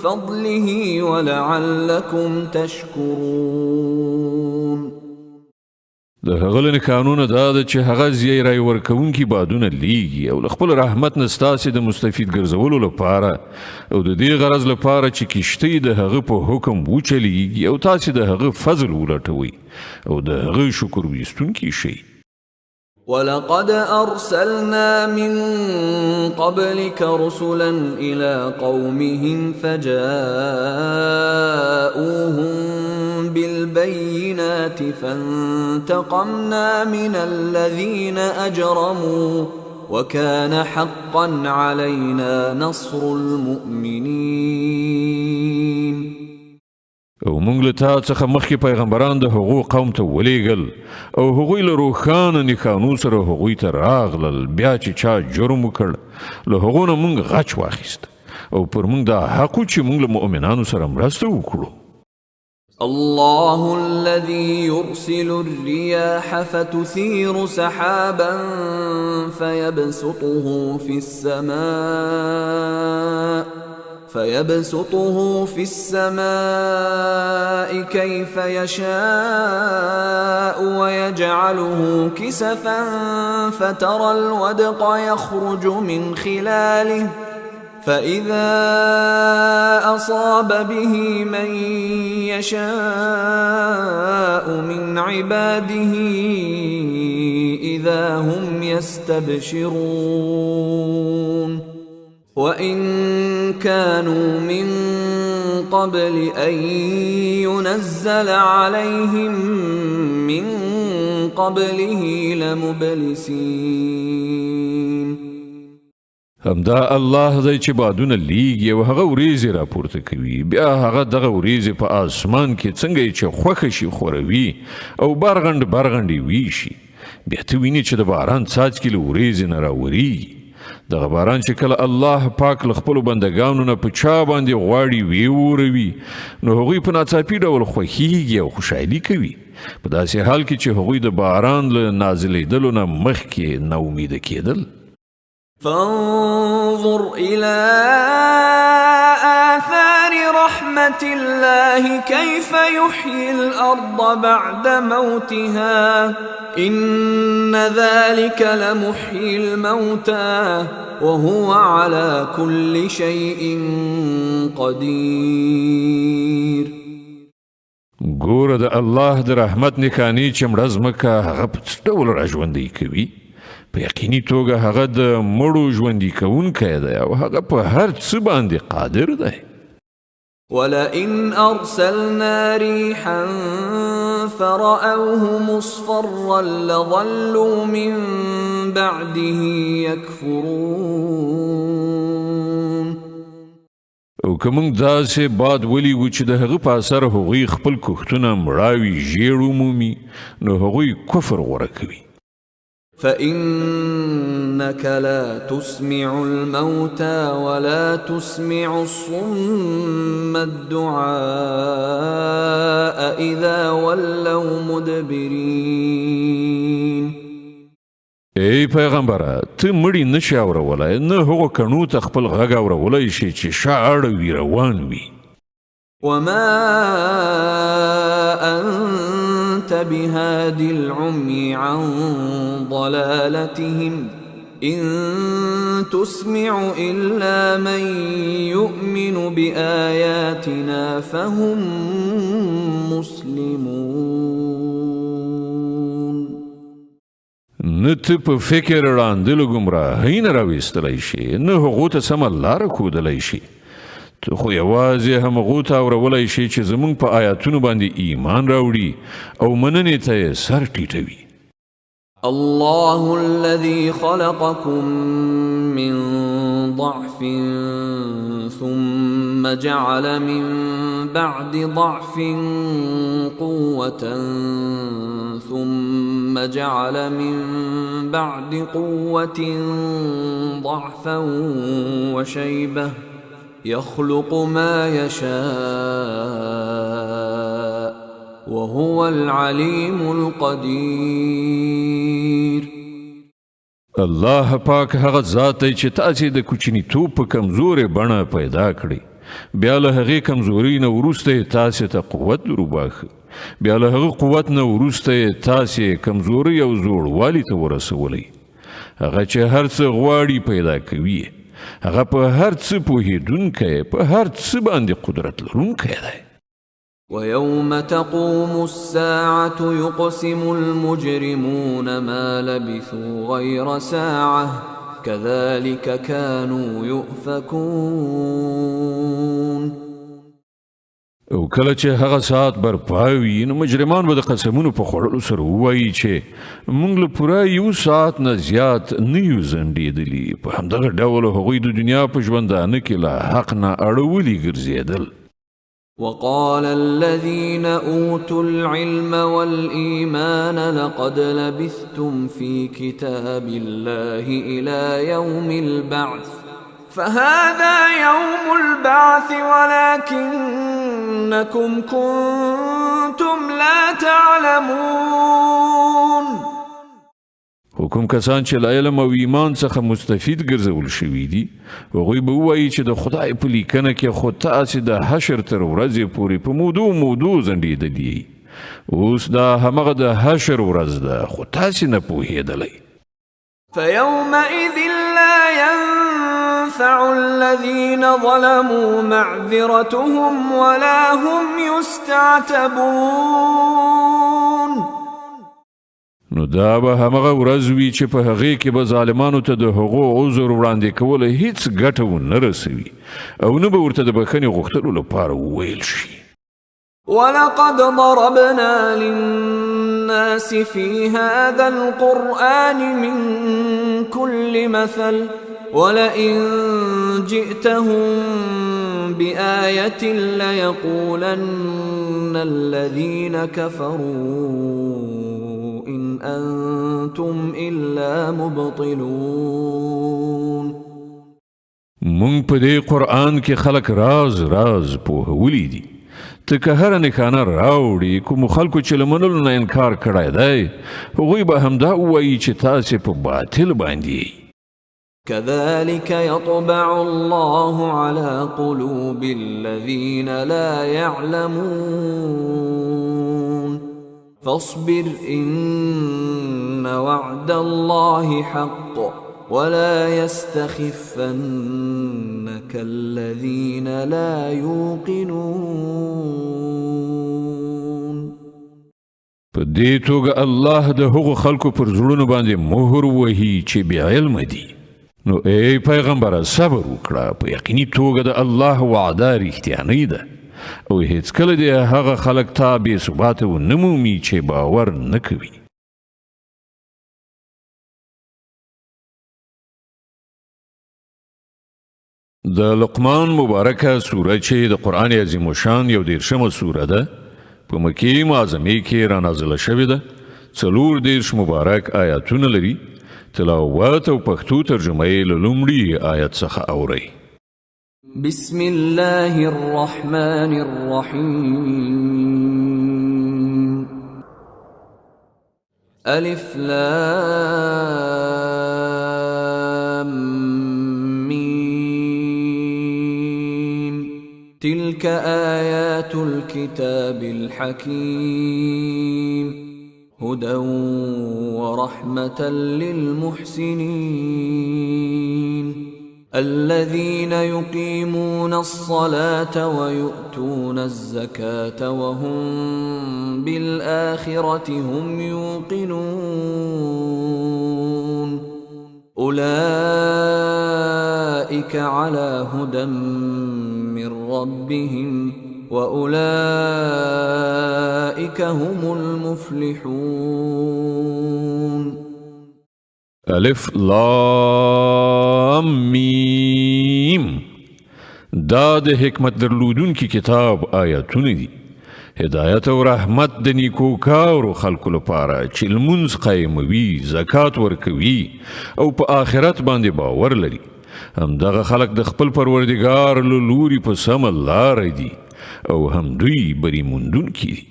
S1: فضله ولعلكم تشكرون.
S2: د هغه له قانونه دا ده چې هغه زیری ورکوونکي بادونه لیږي او له خپل رحمت نه ستاسې د مستفید ګرځولو لپاره او د دې غرض لپاره چې کښتۍ د هغه په حکم وچلیږي او تاسې د هغه فضل ولټوئ او د هغه شکر ویستونکي شئ.
S1: ولقد أرسلنا من قبلك رسلا إلى قومهم فجاءوهم بالبينات فانتقمنا من الذين أجرموا وكان حقا علينا نصر المؤمنين.
S2: او موږ له تا څخه مخکې پیغمبران د هغو قوم ته ولیږل او هغوی له روښانه نښانو سره هغوی ته راغلل بیا چې چا جرم وکړ له هغو نه موږ غچ واخیست او پر موږ دا حق و چې موږ له مؤمنانو سره مرسته وکړو
S1: الله الذي يرسل الرياح فتثير سحابا فيبسطه في السماء كيف يشاء ويجعله كسفا فترى الودق يخرج من خلاله فإذا أصاب به من يشاء من عباده إذا هم يستبشرون وإن كانوا من قبل أن ينزل عليهم من قبله لمبلسين
S2: همدا الله دی چې بادونه لیږي او هغه وریځې راپورته کوي بیا هغه دغه وریځې په آسمان کې څنګه چې خوښه شي خوروي او برغنډې ویشي بیا ته وینې چې د باران څاڅکي له وریځې نه راورېږي دغه باران چې کله الله پاک له خپلو بندګانو نه په چا باندې غواړي ویوروي نو هغوی په ناڅاپي ډول خوښیږي او خوشحالي کوي په داسې حال کې چې هغوی د باران له نازلېدلو نه مخکې ناامیده کېدل
S1: فانظر إلى آثار رحمة الله كيف يحيي الأرض بعد موتها إن ذلك لمحيي الموتى وهو على كل شيء قدير
S2: ګوره د الله د رحمت نښانې چې مړه ځمکه هغه په څه ډول راژوندی کوي په یقیني توګه هغه د مړو ژوندي کوونکی دی او هغه په هر څه باندې قادر دی
S1: ولئن أرسلنا ريحا فرأوه مصفرا لظلوا من بعده يكفرون
S2: او که موږ داسې باد ولیږو چې د هغه په اثر هغوی خپل کوښتونه مړاوي ژیړ ومومي نو هغوی کفر غوره کوي
S1: فإنك لا تسمع الموتى ولا تسمع الصم الدعاء إذا ولوا مدبرين
S2: ای پیغمبره ته مړی نشي اورولای نه هغو کڼو ته خپل غږ اورولای شي چې شا اړوي روان وي
S1: وما أنت بهاد العمي عن ضلالتهم إن تسمع إلا من يؤمن بآياتنا فهم مسلمون
S2: نه ته په فکر وړاندلو ګمراهۍ نه راویستلی شي نه هغو ته سمه لاره ښودلی شي ته خو یوازې همغو ته اورولای شي چې زموږ په آیاتونو باندې ایمان راوړي او مننې ته یې سر ټیټوي
S1: الله الذي خلقكم من ضعف ثم جعل من بعد ضعف قوة ثم جعل من بعد قوة ضعفا وشيبة يخلق ما يشاء وهو العليم القدير
S2: الله پاک هغه ذات دی چې تاسې د کوچنیتوب په کمزورې بڼه پیدا کړئ بیا له هغې کمزورۍ نه وروسته یې تاسې ته قوت دروباښه بیا له هغه قوت نه وروسته یې تاسې کمزورۍ او زوړوالي ته ورسولی هغه چې هر څه غواړي پیدا کوي هغه په هر څه پوهېدونکی په هر څه باندې قدرت لرونکی دی
S1: ويوم تقوم الساعة يقسم المجرمون ما لبثوا غير ساعة كذلك كانوا يؤفكون
S2: او کله چې هغه ساعت برپاوي نو مجرمان به د قسمونو په خوړلو سره ووایي چې موږ له پوره یو ساعت نه زیات نه یو ځنډېدلي په همدغه ډول هغوی د دنیا په ژوندانه کې له حق نه اړولي ګرځېدل
S1: وقال الذين أوتوا العلم والإيمان لقد لبثتم في كتاب الله إلى يوم البعث فهذا يوم البعث ولكنكم كنتم لا تعلمون.
S2: حکم کسان چې له علم او ایمان څخه مستفید ګرځول شوي دي هغوی به ووایي چې د خدای په لیکنه کې خو تاسې د حشر تر ورځې پورې په مودو ځنډېدلي اوس دا همغه د حشر ورځ ده خو تاسې نه پوهېدلی.
S1: فيومئذ لا ينفع الذين ظلموا معذرتهم ولا هم يستعتبون.
S2: نو دا به همغه ورځ وي چې په هغې کې به ظالمانو ته د هغو عذر وړاندې کوله هیڅ ګټه ونه رسوي او نه به ورته د بښنې غوښتلو لپاره وویل شي.
S1: ولقد ضربنا للناس في هذا القرآن من كل مثل ولئن جئتهم بآية ليقولن الذين كفروا إن أنتم إلا مبطلون.
S2: مونږ په دې قرآن کې خلق راز پوهولی دي ته که هره نښانه راوړي کومو خلکو چې له منلو نه انکار کړی دی هغوی به همدا ووایي چې تاسې په باطل باندې.
S1: كذلك يطبع الله على قلوب الذين لا يعلمون فاصبر إن وعد الله حق ولا يستخفنك الذين لا يوقنون.
S2: په دې توګه الله د هغو خلکو پر زړونو باندې مهر وهي چې بې علمه دي. نو ای پیغمبره صبر وکړه په یقیني توګه د الله وعده رښتیانۍ ده او هیڅکله دې هغه خلک ته بې ثباته ونه مومي چې باور نه کوي. د لقمان مبارکه سوره چې د قرآن عظیم الشان یو 13مه سوره ده په مکې معظمې کې را نازله شوې ده 34 مبارک آیاتونه لري. تلاوت او پښتو ترجمه یې له لومړي آیت څخه اورئ.
S1: بسم الله الرحمن الرحيم ألف لام ميم تلك آيات الكتاب الحكيم هدى ورحمة للمحسنين الذين يقيمون الصلاة ويؤتون الزكاة وهم بالآخرة هم يوقنون أولئك على هدى من ربهم وأولئك هم المفلحون.
S2: الف لام میم دا د حکمت درلودون کی کتاب آیاتونه دي هدایت او رحمت د نیکوکارو خلکو لپاره چې لمونځ قایموي زکات ورکوي او په آخرت باندې باور لري همدغه خلک د خپل پروردګار له لوري په سمه لاره دي او هم دوی بری موندونکي دي.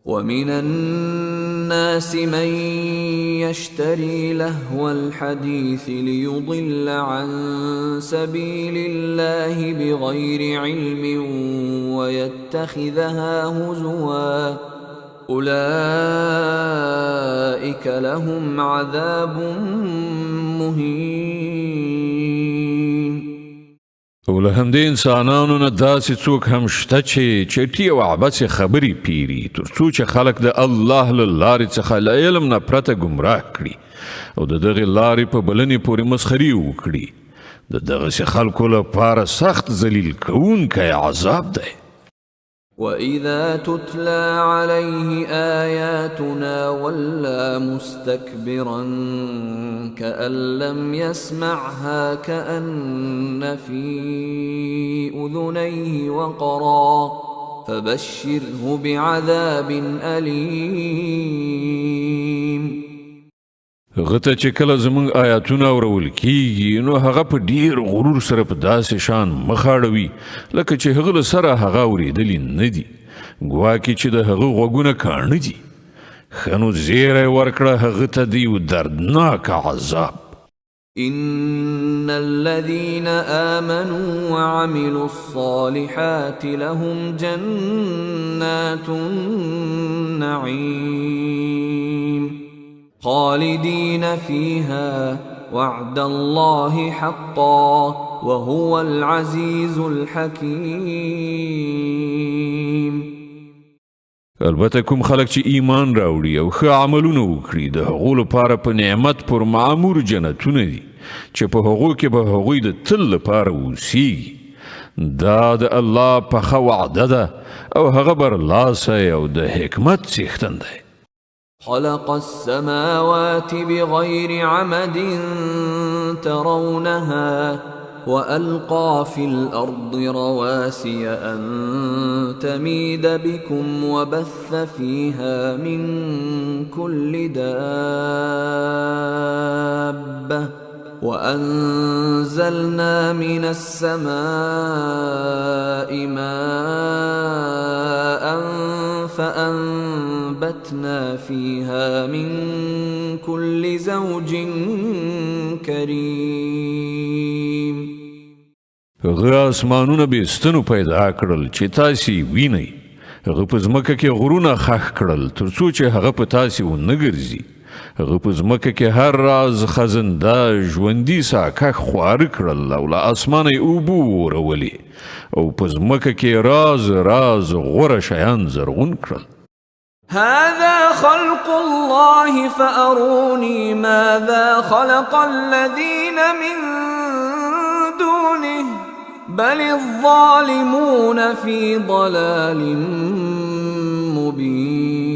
S1: ومن الناس من يشتري لهو الحديث ليضل عن سبيل الله بغير علم ويتخذها هزوا أولئك لهم عذاب مهين.
S2: او له همدې انسانانو نه داسې څوک هم شته چې چټي او عبث خبرې پیري تر څو چې خلک د الله له لارې څخه له علم نه پرته ګمراه کړي او د دغې لارې په بلنې پورې مسخري وکړي د دغسې خلکو لپاره سخت ذلیل کوونکی عذاب دی.
S1: وَإِذَا تُتْلَى عَلَيْهِ آيَاتُنَا وَلَّى مُسْتَكْبِرًا كَأَن لَّمْ يَسْمَعْهَا كَأَنَّ فِي أُذُنَيْهِ وَقْرًا فبشره بعذاب أليم.
S2: غته چې کله زمونږ آیاتونه اورول کیږي نو هغه په ډیر غرور سره په داسې شان مخاړوي لکه چې هغه له سره هغه اورېدلی نه دي، ګواکې چې د هغه غوږونه کاڼه دي. ښه نو زیری ورکړه هغه ته د یو دردناک عذاب.
S1: إن الذين آمنوا وعملوا الصالحات لهم جنات النعيم خالدين فيها وعد الله حقا وهو العزيز الحكيم.
S2: البته کوم خلک چې ایمان راوړي او ښه عملونه وکړي د هغو لپاره په نعمت پر معمور جنتونه دي چې په هغو کې به هغوی د تل لپاره اوسیږي. دا د الله پخه وعده ده او هغه برلاسی او د حکمت څښتن دی.
S1: خلق السماوات بغير عمد ترونها وألقى في الأرض رواسي أن تميد بكم وبث فيها من كل دابة وأنزلنا من السماء ماء فأنبتنا فيها من كل زوج كريم.
S2: هغه اسمانونه به ستنو پیدا کړل چې تاسې وینئ، هغه په ځمکه کې غرونه خښ کړل تر څو چې هغه په تاسې ونه ګرځي. هغه په ځمکه کې هر راز خزنده ژوندي ساکښ خواره کړل او له اسمانه یې اوبه ورولې او په ځمکه کې راز راز غوره شیان زرغون کړل.
S1: هذا خلق الله فأروني ماذا خلق الذين من دونه بل الظالمون في ضلال مبين.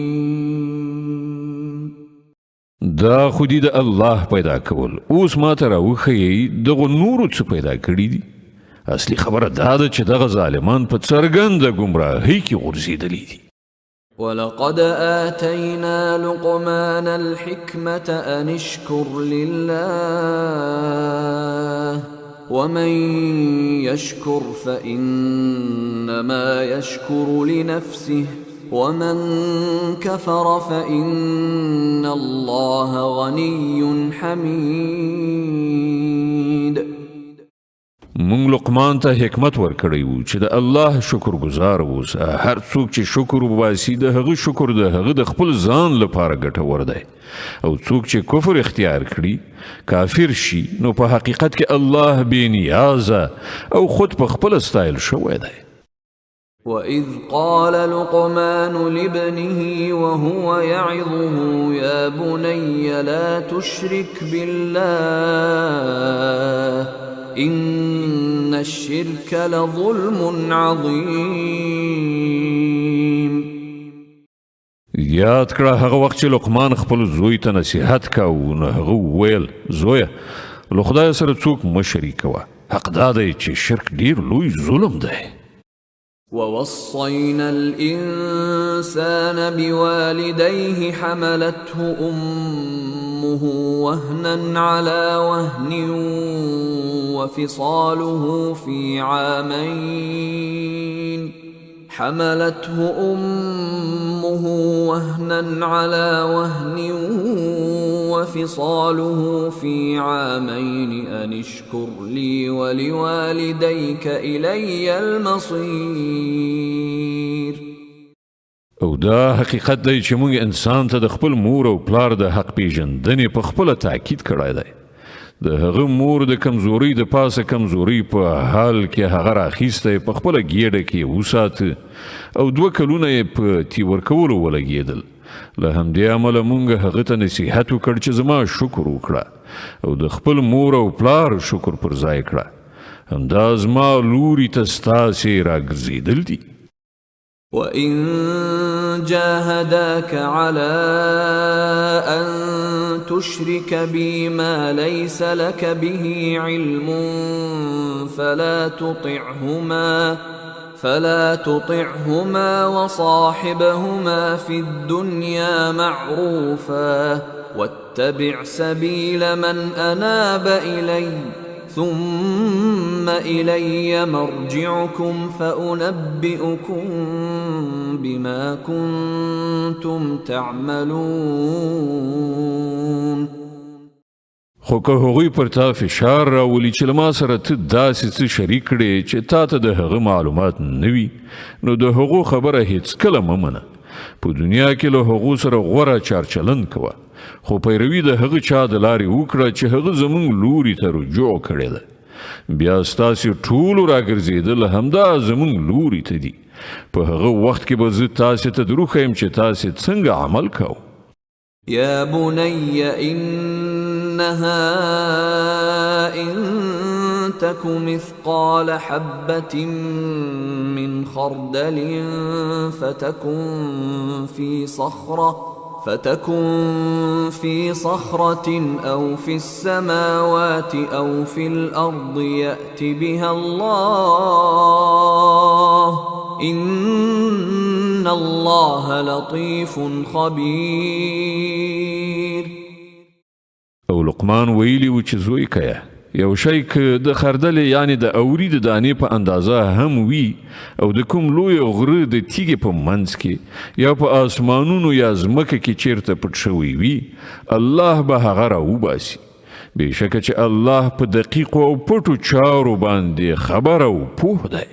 S2: دا خودی د الله پیدا کول، اوس ما ته راوښیئ دغو نورو څه پیدا کړي دي. اصلي خبره دا ده چې دغه ظالمان په څرګنده ګمراهۍ کې غورځېدلي دي.
S1: ولقد آتينا لقمان الحكمة أن اشكر لله ومن يشكر فإنما يشكر لنفسه ومن كفر فإن الله غني حميد.
S2: مونږ لقمان ته حکمت ورکړی وو چې د الله شکر گزار اوسه. هر څوک چې شکر وباسي د هغه شکر د هغه د خپل ځان لپاره ګټور دی، او څوک چې کفر اختیار کړي کافر شي نو په حقیقت کې الله بې نیازه او خود په خپل ستایل شوی دی.
S1: وَإِذْ قَالَ لُقْمَانُ لِابْنِهِ وَهُوَ يَعِظُهُ يَا بُنَيَّ لَا تُشْرِكْ بِاللَّهِ إِنَّ الشِّرْكَ لَظُلْمٌ عَظِيمٌ.
S2: یاد کړه هغه وخت چې لقمان خپل زوی ته نصیحت کاوه نو هغه وویل زویه له خدای سره څوک مه شریکوه، حق دا دی چې شرک ډیر لوی ظلم دی.
S1: ووصينا الإنسان بوالديه حملته أمه وهنا على وهن وفصاله في عامين وفصاله في عامين أن اشكر لي ولوالديك إلي المصير.
S2: او دا حقیقت دی چې موږ انسان ته د خپل مور او پلار د حق پیژندنې په خپله تاکید کړی دی. د هغه مور د کمزوري د پاسه کمزوري په حال کې هغه راخیسته په خپله ګیډه کې وساته او 2 کلونه یې په تیور کولو ولګېدل. له همدې امله موږ هغه ته نصیحت وکړ چې زما شکر وکړه او د خپل مور او پلار شکر پر ځای کړه. همدا زما لوري ته ستاسې راګرځېدل دي.
S1: وَإِن جَاهَدَاكَ عَلَىٰ أَن تُشْرِكَ بِي مَا لَيْسَ فلا فلا تطعهما وصاحبهما في الدنيا معروفا واتبع سبيل من أناب إلي ثم إلي مرجعكم فأنبئكم بما كنتم تعملون.
S2: خو که هغوی پر تا فشار راولي چې له ما سره ته داسې څه شریک کړې چې تا ته د هغه معلومات نه وي نو د هغو خبره هیڅکله مه منه. په دنیا کې له هغو سره غوره چارچلند کوه خو پیروي د هغه چا د لارې وکړه چې هغه زموږ لوري ته رجوع کړې ده. بیا ستاسې ټولو راګرځېدل همدا زموږ لوري ته دي. په هغه وخت کې به زه تاسې ته دروښیم چې تاسې څنګه عمل کوو.
S1: يا بني إنها إن تك مثقال حبة من خردل فتكن في صخرة أو في السماوات أو في الأرض يأت بها الله إن الله لطيف خبير.
S2: او لقمان ویلی و چې زوی کیا یو شی که د خردل یعنی د اوري د دانې په اندازه هم وي او د کوم لوی غره د تیږې په منځ کې یا په آسمانونو یا ځمکه کې چیرته پټ شوی وي الله به هغه راوباسي. بېشکه چې الله په دقیقو او پټو چارو باندې خبر او پوه دی.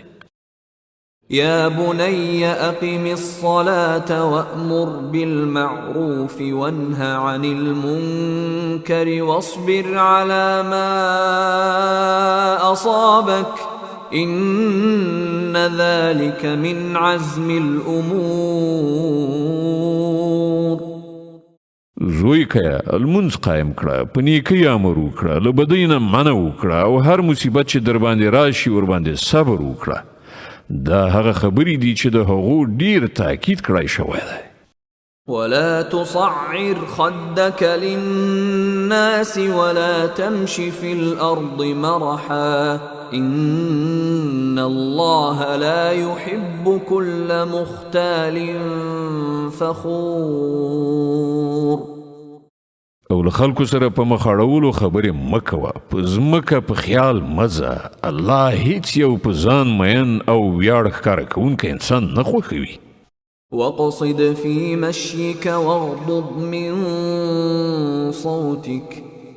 S1: يا بني أقم الصلاة وأمر بالمعروف وانه عن المنكر واصبر على ما أصابك إن ذلك من عزم الأمور.
S2: زوی کیا المنځ قایم کړه په نیکۍ امر وکړه له بدۍ نه منع وکړه او هر مصیبت چې در باندې راشي ورباندې صبر وکړه. دا هغه خبرې دي چې د هغو ډیر تاکید کړای شوی دی.
S1: ولا تصعر خدك للناس ولا تمش في الأرض مرحا إن الله لا يحب كل مختال فخور.
S2: او له خلکو سره په مخ اړولو خبرې مه کوه. په ځمکه په خیال مزه الله هیڅ یو په ځان مین او ویاړ ښکاره کوونکی انسان نه خوښوي.
S1: واقصد في مشيك واغضض من صوتك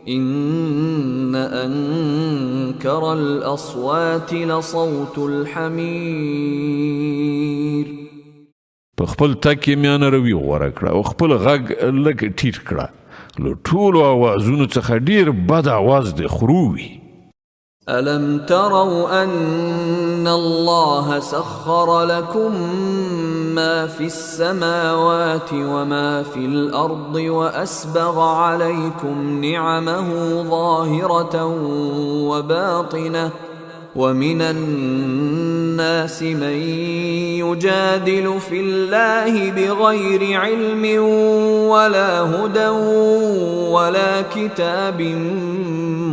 S1: إن أنكر الأصوات لصوت الحمير.
S2: په خپل تک یې میانه روي غوره کړه او خپل غږ لږ ټیټ کړه. له ټولو آوازونو څخه ډیر بد آواز د خرووي.
S1: ألم تروا أن الله سخر لكم ما في السماوات وما في الأرض وأسبغ عليكم نعمه ظاهرة وباطنة ومن الناس من يجادل في الله بغير علم ولا هدى ولا كتاب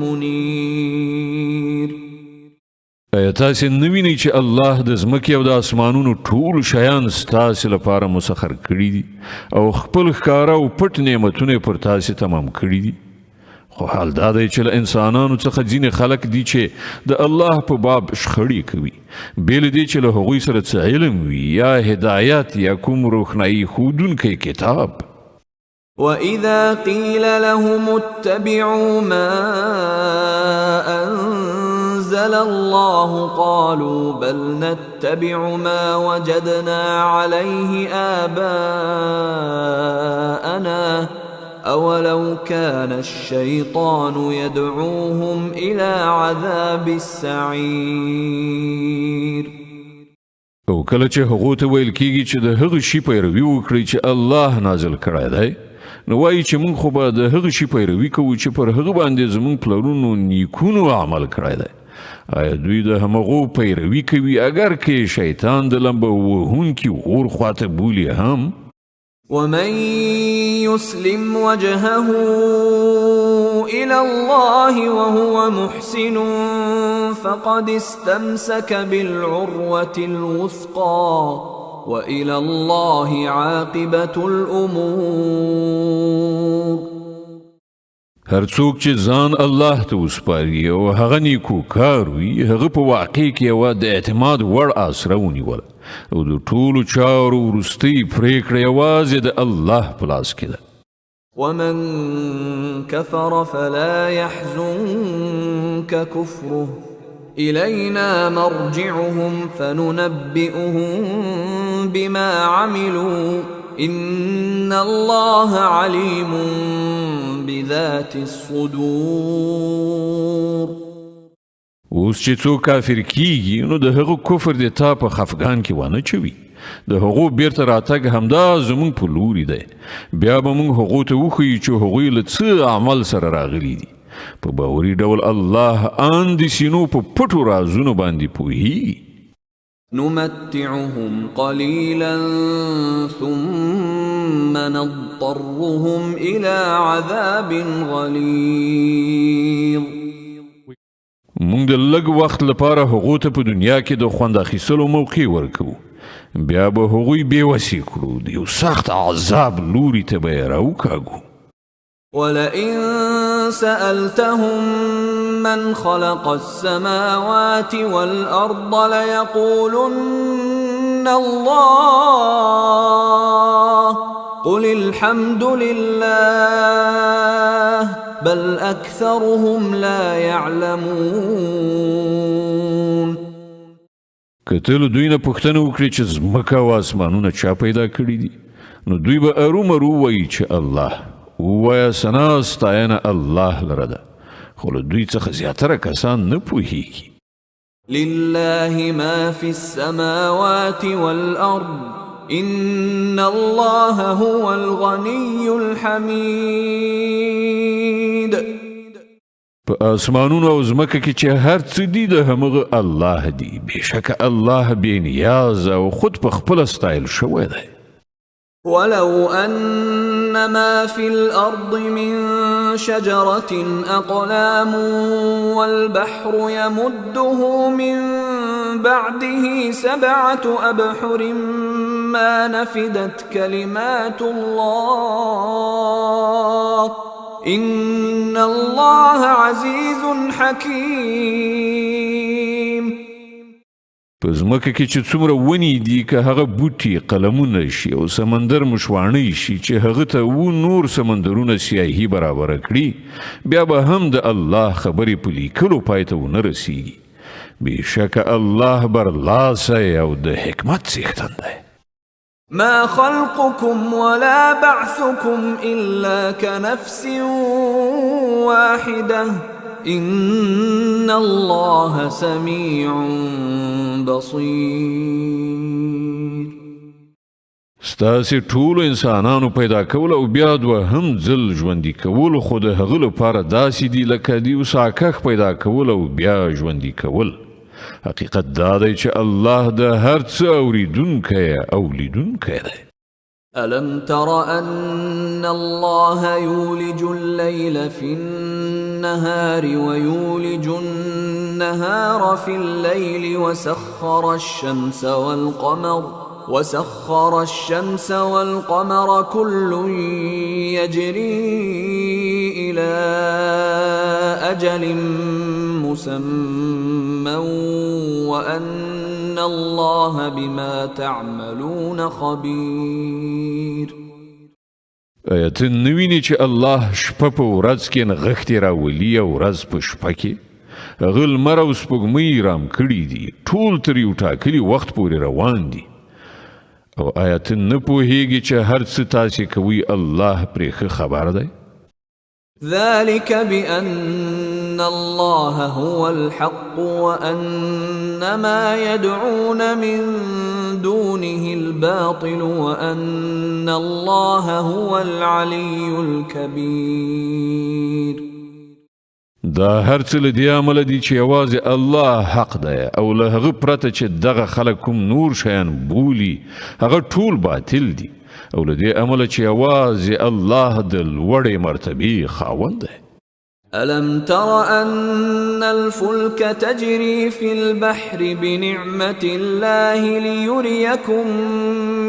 S1: منير.
S2: ایا تاسې نه وینئ چې الله د ځمکې او د اسمانونو ټول شیان ستاسې لپاره مسخر کړي دي او خپل ښکاره او پټ نعمتونه پر تاسې تمام کړي دي؟ خو حال دا دی چې له انسانانو څخه ځینې خلک دي چې د الله په باب شخړې کوي بې له دې چې له هغوی سره څه علم وي یا هدایت یا کوم روښنایي ښودونکی کتاب.
S1: وَإِذَا قِيلَ لَهُمُ اتَّبِعُوا مَا أَنزَلَ اللَّهُ قَالُوا بَلْ نَتَّبِعُ مَا وَجَدْنَا عَلَيْهِ آبَاءَنَا أَوَلَوْ كَانَ الشَّيْطَانُ يَدْعُوهُمْ إِلَى عَذَابِ السَّعِيرِ.
S2: او کله چې هغو ته ویل کیږي چې د هغه شي پیروي وکړي چې الله نازل کړی دی نو وایي چې موږ خو به د هغه شي پیروي کوو چې پر هغه باندې زموږ پلرونو نیکونو عمل کړی دی. آیا دوی د همغو پیروي کوي اگر که شیطان د لمبه وهونکي اور خواته بولي هم؟
S1: ومن يسلم وجهه إلى الله وهو محسن فقد استمسك بالعروة الوثقى وإلى الله عاقبة الأمور.
S2: هر څوک چې ځان الله ته وسپاري او هغه نیکو کار وي هغه په واقع کې یوه د اعتماد وړ آسره ونیوله او د ټولو چارو وروستۍ پرېکړه یوازې د الله په لاس کې ده.
S1: ومن كفر فلا يحزنك كفره إلينا مرجعهم فننبئهم بما عملوا إن الله عليم بذات الصدور.
S2: اوس چې څوک کافر کیږي نو د هغو کفر د تا په خفګان کې وانه چوي د هغو بیرته راتګ همدا زمونږ په لوري دی بیا به موږ هغو ته وښیو چې هغوی له څه عمل سره راغلي دي په باوري ډول الله ان د سینو په پټو رازونو باندې پوهیږي.
S1: نمتعهم قليلا ثم نضطرهم إلى عذاب غليظ.
S2: موږ د لږ وخت لپاره هغو ته په دنیا کې د خوند اخیستلو موقع ورکوو بیا به هغوی بېوسې کړو د یو سخت عذاب لوري ته به یې راوکاږو.
S1: ولئن سألتهم من خلق السماوات والأرض ليقولن الله قل الحمد لله بل أكثرهم لا يعلمون.
S2: که ته له دوی نه پوښتنه وکړې چې ځمکه او اسمانونه چا پیدا کړي دي نو دوی به ارومرو وایي چې الله ووایه ثنا ستاینه الله لره ده خو له دوی څخه زیاتره کسان نه پوهیږي.
S1: لله ما في السماوات والأرض إن الله هو الغني الحميد.
S2: په اسمانونو او ځمکه کې چې هر څه دي د همغه الله دی بېشکه الله بې نیاز او خود په خپله ستایل شوی دی.
S1: ولو أن ما في الأرض من شجرة أقلام والبحر يمده من بعده 7 أبحر ما نفدت كلمات الله إن الله عزيز حكيم.
S2: په ځمکه کې چې څومره ونې دي که هغه بوټي قلمونه شي او سمندر مشواڼۍ شي چې هغه ته نور سمندرونه سیاهي برابره کړي بیا به هم د الله خبرې په لیکلو پای ته ونه رسیږي بېشکه الله برلاسی او د حکمت څښتن دی.
S1: ما خلقكم ولا بعثكم إلا كنفس واحدة إن الله سميع بصير.
S2: ستاسې ټولو انسانانو پیدا کول او بیا دوهم ځل ژوندي کول خو د هغه لپاره داسې دي لکه د یو ساکښ پیدا کول او بیا ژوندي کول. حقیقت دا دی چې الله د هر څه اوریدونکی او لیدونکی دی.
S1: ألم تر أن الله يولج الليل في النهار ويولج النهار في الليل وسخر الشمس والقمر كل يجري إلى أجل مسمى وأن الله بما تعملون خبير.
S2: ته نه وینې چې الله شپه په ورځ کې نغښتې راولي او ورځ په شپه کې هغه لمر او سپوږمۍ رام کړي دي ټول تر یو ټاکلي وخت پورې روان دي او آیا ته نه پوهیږي چې هر څه تاسې کوئ الله پرې ښه خبر دی؟
S1: ذلك بأن الله هو الحق وأن ما يدعون من دونه الباطل وأن الله هو العلي الكبير.
S2: دا هر څه له دې عمله دي چې یوازې الله حق دی او له هغه پرته چې دغه خلک کوم نور شیان بولي هغه ټول باطل دي او له دې عمله چې یوازې الله د لوړې مرتبې خاوند دی.
S1: ألم تر أن الفلك تجري في البحر بنعمة الله ليريكم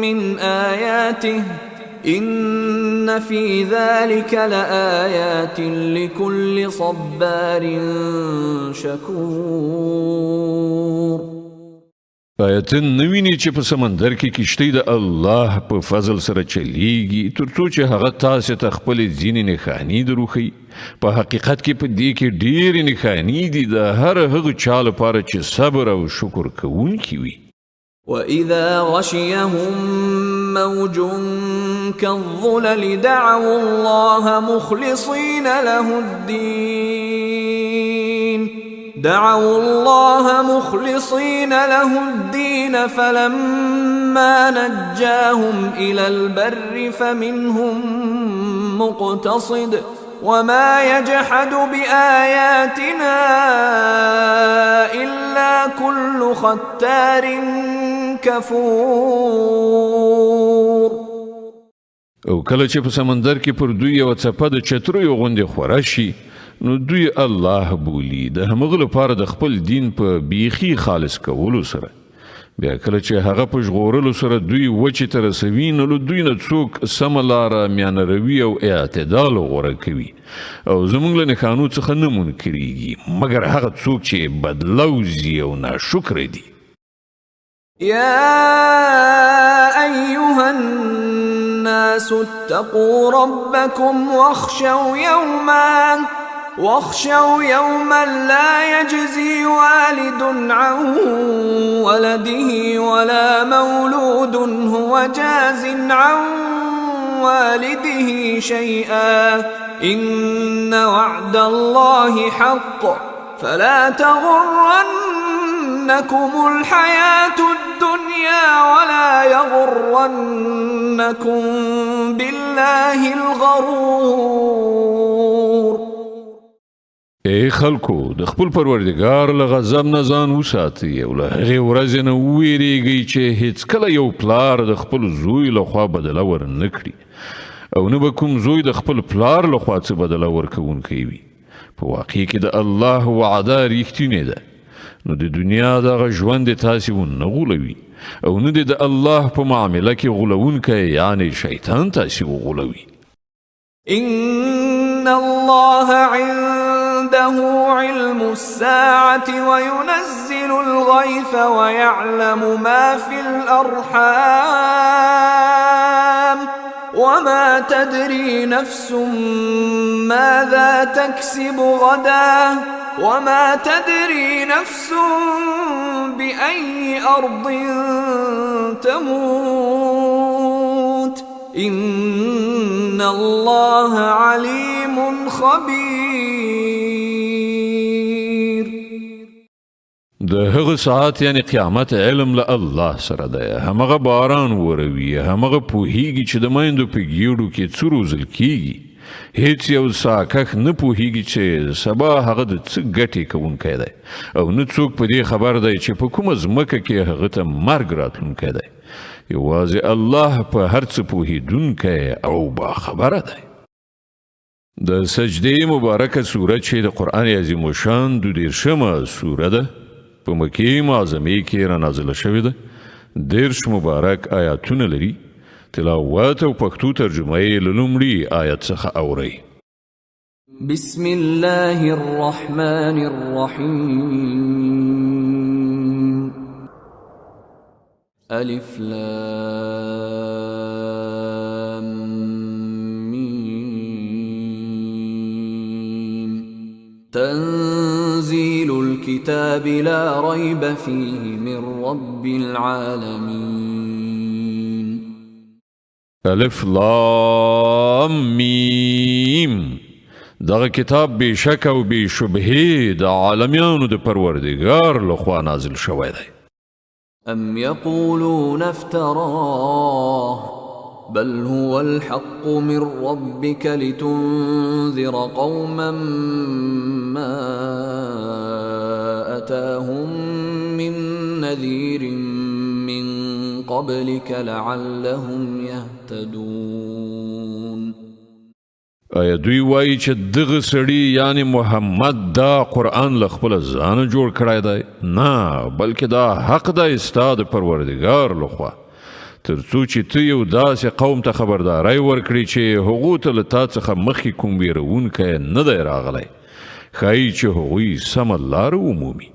S1: من آياته إن في ذلك لآيات لكل صبار شكور.
S2: آیتن نویني چې په سمندر کې کشتۍ د الله په فضل سره چلیږي ترڅو چې هغه تاسو ته خپل ځینې نښانې دروخي. په حقیقت کې په دې کې ډېرې نښانې دي د هر هغه چا لپاره چې صبر او شکر کوونکی وي.
S1: وإذا غشيهم موج كالظلل دعوا الله مخلصين له الدين فلما نجاهم إلى البر فمنهم مقتصد وما يجحد بآياتنا إلا كل ختار كفور.
S2: او کله چې په سمندر کې پر دوی یو څپه د چترو غوندې خوره شي نو دوی الله بولی د همغه لپاره د خپل دین په بیخي خالص کولو سره. بیا کله چې هغه په ژغورلو سره دوی وچې ته رسوي نو دوی نه څوک سمه لاره میانه روي او اعتدال غوره کوي او زموږ له نښانو څخه نه منکرېږي مګر هغه څوک چې بدلوزي او ناشکره دي.
S1: يا أيها الناس اتقوا ربكم واخشوا يوما لا يجزي والد عن ولده ولا مولود هو جاز عن والده شيئا إن وعد الله حق فلا تغرنكم الحياة الدنيا ولا يغرنكم بالله الغرور.
S2: ای خلکو د خپل پروردګار له غضب نه ځان وساتئ او له هغې ورځې نه وویریږئ چې هیڅکله یو پلار د خپل زوی لخوا بدله ورنه کړي او نه به کوم زوی د خپل پلار لخوا څه بدله ورکوونکی وي. په واقع کې د الله وعده ریښتینې ده نو د دنیا دغه ژوند یې تاسې ونه غولوي او نه د الله په معامله کې غولونکی یعنې شیطان تاسې وغولوي.
S1: إن الله عنده علم الساعة وينزل الغيث ويعلم ما في الأرحام وما تدري نفس ماذا تكسب غدا وما تدري نفس بأي أرض تموت إن الله عليم خبير.
S2: د هغه ساعت یعنی قیامت علم له الله سره ده. همغه باران وروي همغه پوهیږي چې د میندو په ګیډو کې څه روزل کیږي. هیڅ یو ساکخ نه پوهیږي چې سبا هغه د څه ګټې کوونکی دی او نه څوک په دې خبر دی چې په کومه ځمکه کې هغه ته مرګ راتلونکی دی. یوازې الله په هر څه پوهیدونکی او باخبره دی. د سجدې مبارکه سوره چې د قرآن عظیم الشان 22مه سوره ده په مکې معظمې کې رانازله شوې ده. 30 مبارک آیاتونه لري. تلاوت او پښتو ترجمه یې له لومړي آیت څخه اورئ.
S1: بسم الله الرحمن الرحیم. الف لام میم. تنزيل الكتاب لا ريب فيه من رب العالمين.
S2: الف لام میم. دغه کتاب بے شک او بے شبهه د عالمیانو د پروردگار لخوا نازل شوی دی.
S1: ام يقولون افتراه بل هو الحق من ربك لتنذر قوما ما أتاهم من نذير من قبلك لعلهم يهتدون.
S2: آیا دوی وایي چې دغه سړي یعنی محمد دا قرآن له خپله ځانه جوړ کړی دی؟ نه، بلکې دا حق دی ستا د پروردګار لخوا، تر څو چې ته یو داسې قوم ته خبرداری ورکړي چې هغو ته له تا څخه مخکې کوم ویرونکی نه دی راغلی، ښایي چې هغوی سمه لاره ومومي.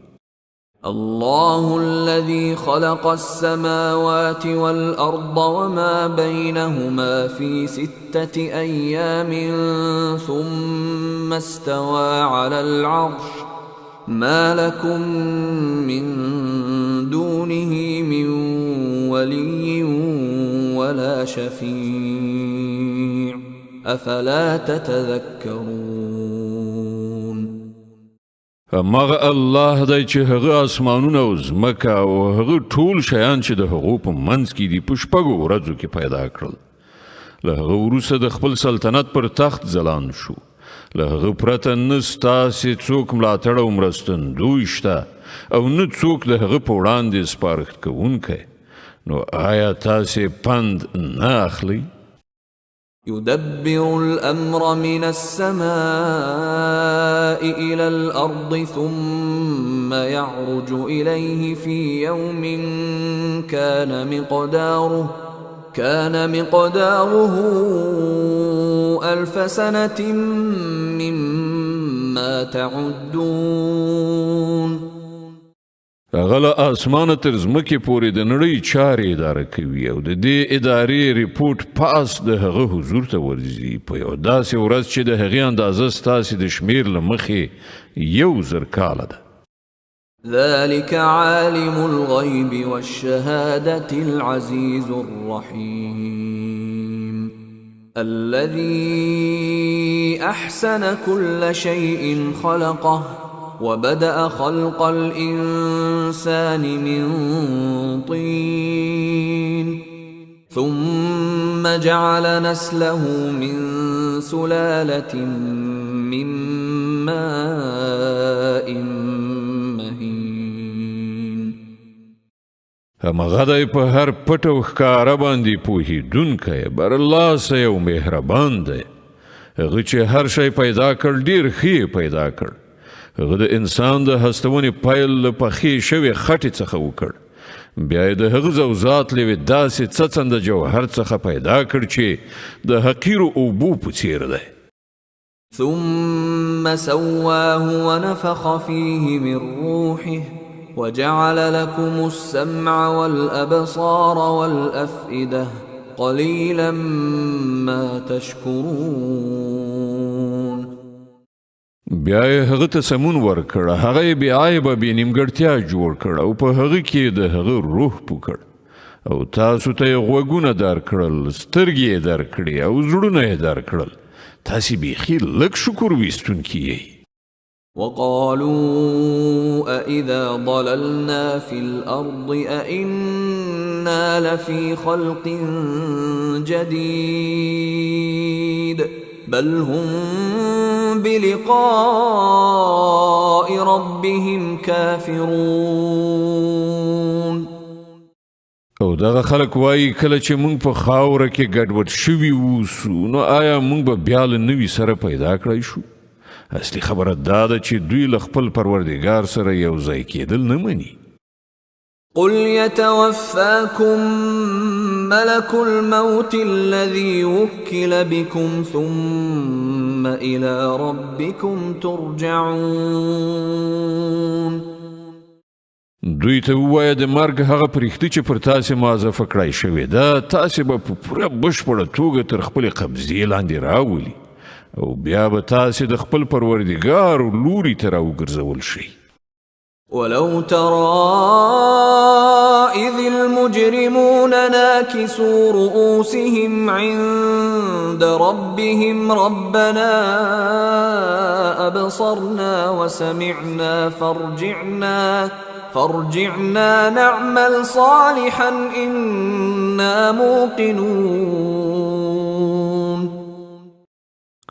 S1: الله الذي خلق السماوات والأرض وما بينهما في 6 أيام ثم استوى على العرش ما لكم من دونه من ولي ولا شفيع أفلا تتذكرون.
S2: مغه الله دی چې هغه اسمانونه او ځمکه او هغه ټول شیان چې د هغو په منځ کې دي په شپږو ورځو کې پیدا کړل. له هغه وروسته د خپل سلطنت پر تخت ځلان شو. له هغه پرته نه ستاسې څوک ملاتړ او مرستندوی شته او نه څوک د هغه په وړاندې سپارښت کوونکی. نو آیا تاسې پند نه اخلئ؟
S1: يدبر الأمر من السماء إلى الأرض ثم يعرج إليه في يوم كان مقداره 1000 سنة مما تعدون.
S2: هغه له اسمانه تر ځمکې پورې د نړۍ چارې اداره کوي او د دې ادارې ریپورټ پاس د هغه حضور ته ورځي په یو داسې ورځ چې د هغې اندازه ستاسې د شمیر له مخې 1000 کاله ده.
S1: ذلك عالم الغيب والشهادة العزيز الرحيم الذي أحسن كل شيء خلقه وبدأ خلق الإنسان من طين ثم جعل نسله من سلالة من ماء مهين.
S2: همغه دی په هر پټ او ښکاره باندې پوهېدونکی برلاسه او مهربان دی. هغه چې هر شی پیدا کړ ډېر ښه پیدا کړ. هغه د انسان د هستونې پیل له پخې شوې خټې څخه وکړ. بیا یې د هغه ذوزات له یوې داسې څڅنده جوهر څخه پیدا کړ چې د حقیرو اوبو په څېر دی.
S1: ثم سواه ونفخ فيه من روحه وجعل لكم السمع والأبصار والأفئدة قليلا ما تشكرون.
S2: بیا یې هغه ته سمون ورکړ، هغه یې بې عیبه بې نیمګړتیا جوړ کړ او په هغه کې د هغه روح پوکړ او تاسو ته یې غوږونه درکړل، سترګې یې درکړې او زړونه یې درکړل. تاسې بیخي لږ شکر ویستونکي یئ.
S1: وقالوا أإذا ضللنا في الأرض أإنا لفي خلق جديد بل هم بلقاء ربهم كافرون.
S2: او دغه خلک وایي کله چې موږ په خاوره کې ګډوډ شوي اوسو نو آیا موږ به بیا له نوي سره پیدا کړی شو؟ اصلي خبره دا ده چې دوی له خپل پروردګار سره یو ځای کېدل نه مني.
S1: قل يتوفاكم ملك الموت الذي وكل بكم ثم إلى ربكم ترجعون.
S2: دوی ته ووایه د مرګ هغه پرښتې چې پر تاسې معزفه کړی شوې ده تاسې به په پوره بشپړه توګه تر خپلې قبضې لاندې راولي او بیا به تاسې د خپل پروردګار لوري ته راوګرځول شئ.
S1: ولو ترى إذ المجرمون ناكسوا رؤوسهم عند ربهم ربنا أبصرنا وسمعنا فارجعنا نعمل صالحا إنا موقنون.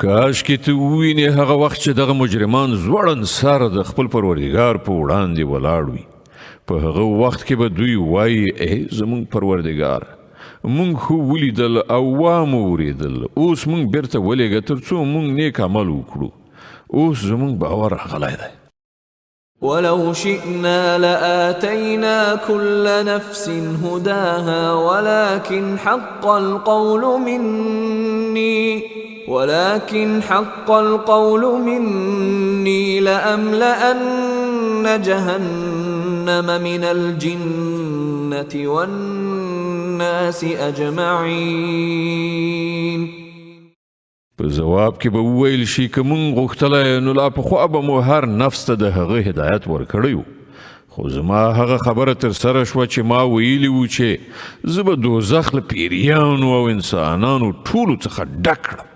S2: کاش کې ته ووینې هغه وخت چې دغه مجرمان زوړن سر د خپل پروردګار په وړاندې ولاړ وي. په هغه وخت کې به دوی وایي ای زموږ پروردګار مونږ خو ولیدل او وامو اوریدل، اوس مونږ بیرته ولېږه تر څو مونږ نیک عمل وکړو. اوس زمونږ باور راغلی دی.
S1: ولو شئنا لآتينا كل نفس هداها ولكن حق القول مني لأملأن جهنم من الجنة والناس أجمعين.
S2: په جواب کې به وویل شي که مونږ غوښتلی نو لا پخوا به مو هر نفس ته د هغه هدایت ورکړی و، خو زما هغه خبره ترسره شوه چې ما ویلي و چې زه به دوزخ له پیریانو او انسانانو ټولو څخه ډک کړم.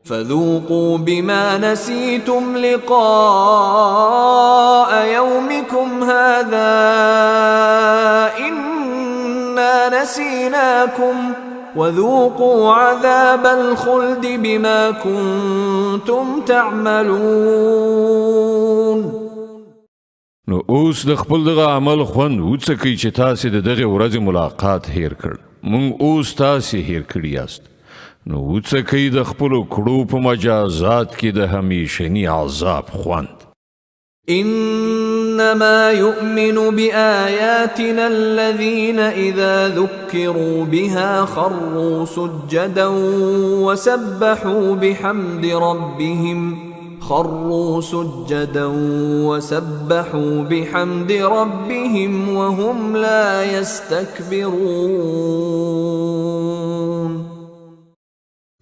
S1: فذوقوا بما نسيتم لقاء يومكم هذا إنا نسيناكم وذوقوا عذاب الخلد بما كنتم تعملون.
S2: نو اوس د خپل دغه عمل خوند وڅکئ چې تاسې د دغې ورځې ملاقات هیر کړ. مونږ اوس تاسې هیر کړي یاست، نو وڅکئ د خپلو کړو په مجازات کې د همیشني عذاب خوند.
S1: إنما يؤمن بآياتنا الذين إذا ذكروا بها خروا سجدا وسبحوا بحمد ربهم وهم لا يستكبرون.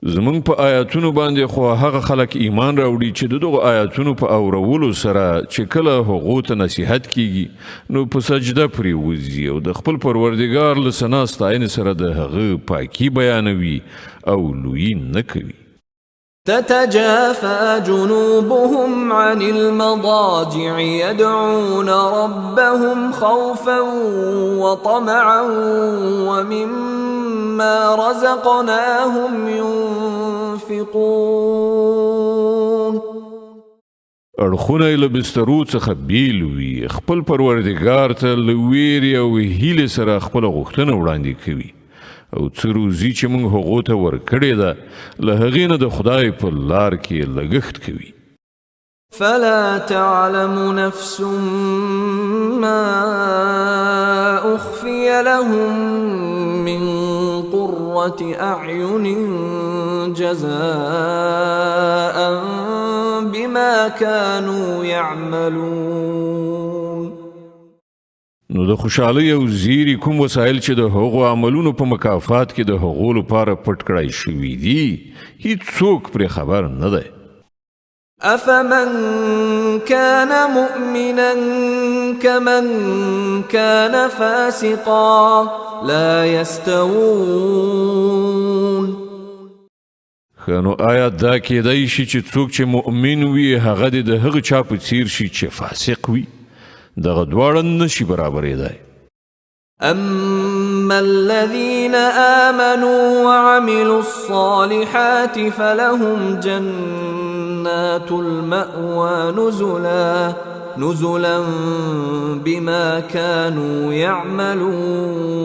S2: زمونږ په آیاتونو باندې خو هغه خلک ایمان راوړي چې دغه آیاتونو په اورولو سره چې کله هغو ته نصیحت کیږي نو په سجده پرې وځي او د خپل پروردګار له ثنا ستاینې سره د هغه پاکي بیانوي او لویي نه کوي.
S1: تتجافى جنوبهم عن المضاجع يدعون ربهم خوفا وطمعا ومما رزقناهم ينفقون.
S2: اړخونه یې له بسترو څخه بیل وي، خپل پروردګار ته له ویرې او هیلې سره خپله غوښتنه وړاندې کوي او څه روزي چې موږ هغو ته ورکړې ده له هغې نه د خدای په لار کې لګښت کوي.
S1: فلا تعلم نفس ما أخفي لهم من قرة أعين جزاء بما كانوا يعملون.
S2: نو د خوشحالۍ او زیری کوم وسایل چې د هغو عملونو په مکافات کې د هغو لپاره پټ کړای شوي دي هیڅوک پرې خبر نه دی.
S1: أفمن كان مؤمنا كمن كان فاسقا لا يستوون.
S2: نو آیا دا کېدای شي چې څوک چې مؤمن وي هغه د هغه چا په څیر شي چې فاسق وي؟ دغه دواړه نشي برابرېدای.
S1: أما الذين آمنوا وعملوا الصالحات فلهم جنات المأوى نزلا بما كانوا يعملون.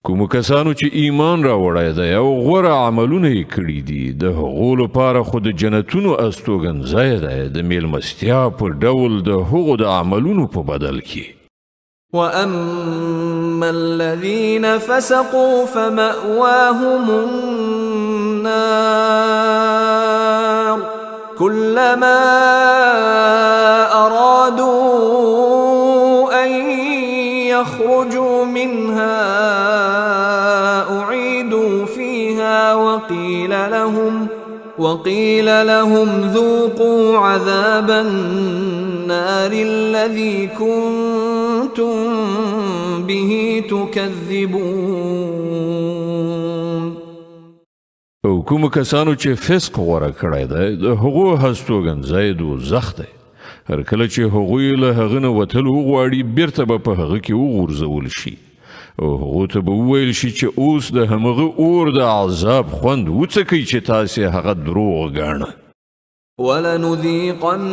S2: کوم کسانو چې ایمان راوړی دی او غوره عملونه یې کړي دي د هغو لپاره خو د جنتونو استوګنځی دی د میلمستیا په ډول د هغو د عملونو په بدل کې.
S1: وأما الذين فسقوا فمأواهم النار كلما أرادوا أن يخرجوا منها أعيدوا فيها وقيل لهم ذوقوا عذاب النار الذي كنتم به تكذبون.
S2: او کوم کسانو چې فسق غوره کړی دی د هغو هستوګنځی دوزخ دی. هر کله چې هغوی له هغه نه وتل وغواړي بیرته به په هغه کې وغورځول شي او هغو ته به وویل شي چې اوس د همغه اور د عذاب خوند وڅکئ چې تاسې هغه دروغ ګاڼه.
S1: ولنذيقنهم